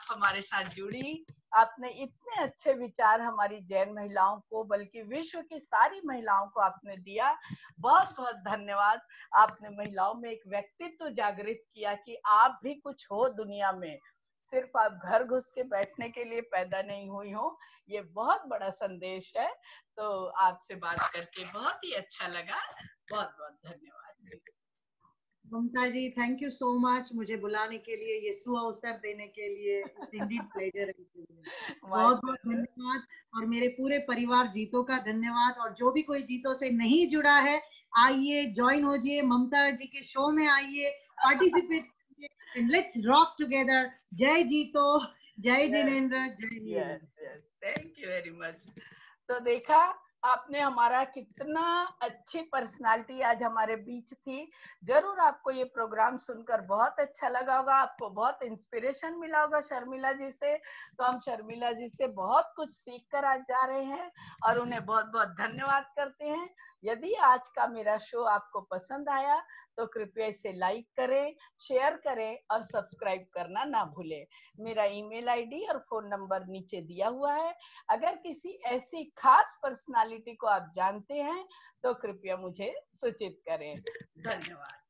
हमारे साथ जुड़ी। आपने इतने अच्छे विचार हमारी जैन महिलाओं को, बल्कि विश्व की सारी महिलाओं को आपने दिया। बहुत बहुत धन्यवाद। आपने महिलाओं में एक व्यक्तित्व जागृत किया कि आप भी कुछ हो दुनिया में, सिर्फ आप घर घुस के बैठने के लिए पैदा नहीं हुई हो। ये बहुत बड़ा संदेश है। तो आपसे बात करके बहुत ही अच्छा लगा। बहुत बहुत धन्यवाद। ममता जी, थैंक यू सो मच मुझे बुलाने के लिए, ये सुअवसर देने के लिए। It's Indeed pleasure. बहुत बहुत धन्यवाद। और मेरे पूरे परिवार जीतो का धन्यवाद। और जो भी कोई जीतो से नहीं जुड़ा है, आइए ज्वाइन हो जाइए, ममता जी के शो में आइए, participate, and let's rock together. Jai Jito, Jai Jinendra, Jai Neem. Yes, thank you very much. तो देखा आपने हमारा कितना अच्छी पर्सनालिटी आज हमारे बीच थी। जरूर आपको ये प्रोग्राम सुनकर बहुत अच्छा लगा होगा, आपको बहुत इंस्पिरेशन मिला होगा शर्मिला जी से। तो हम शर्मिला जी से बहुत कुछ सीख कर आज जा रहे हैं और उन्हें बहुत बहुत धन्यवाद करते हैं। यदि आज का मेरा शो आपको पसंद आया तो कृपया इसे लाइक करें, शेयर करें और सब्सक्राइब करना ना भूलें। मेरा ईमेल आईडी और फोन नंबर नीचे दिया हुआ है। अगर किसी ऐसी खास पर्सनालिटी को आप जानते हैं तो कृपया मुझे सूचित करें। धन्यवाद।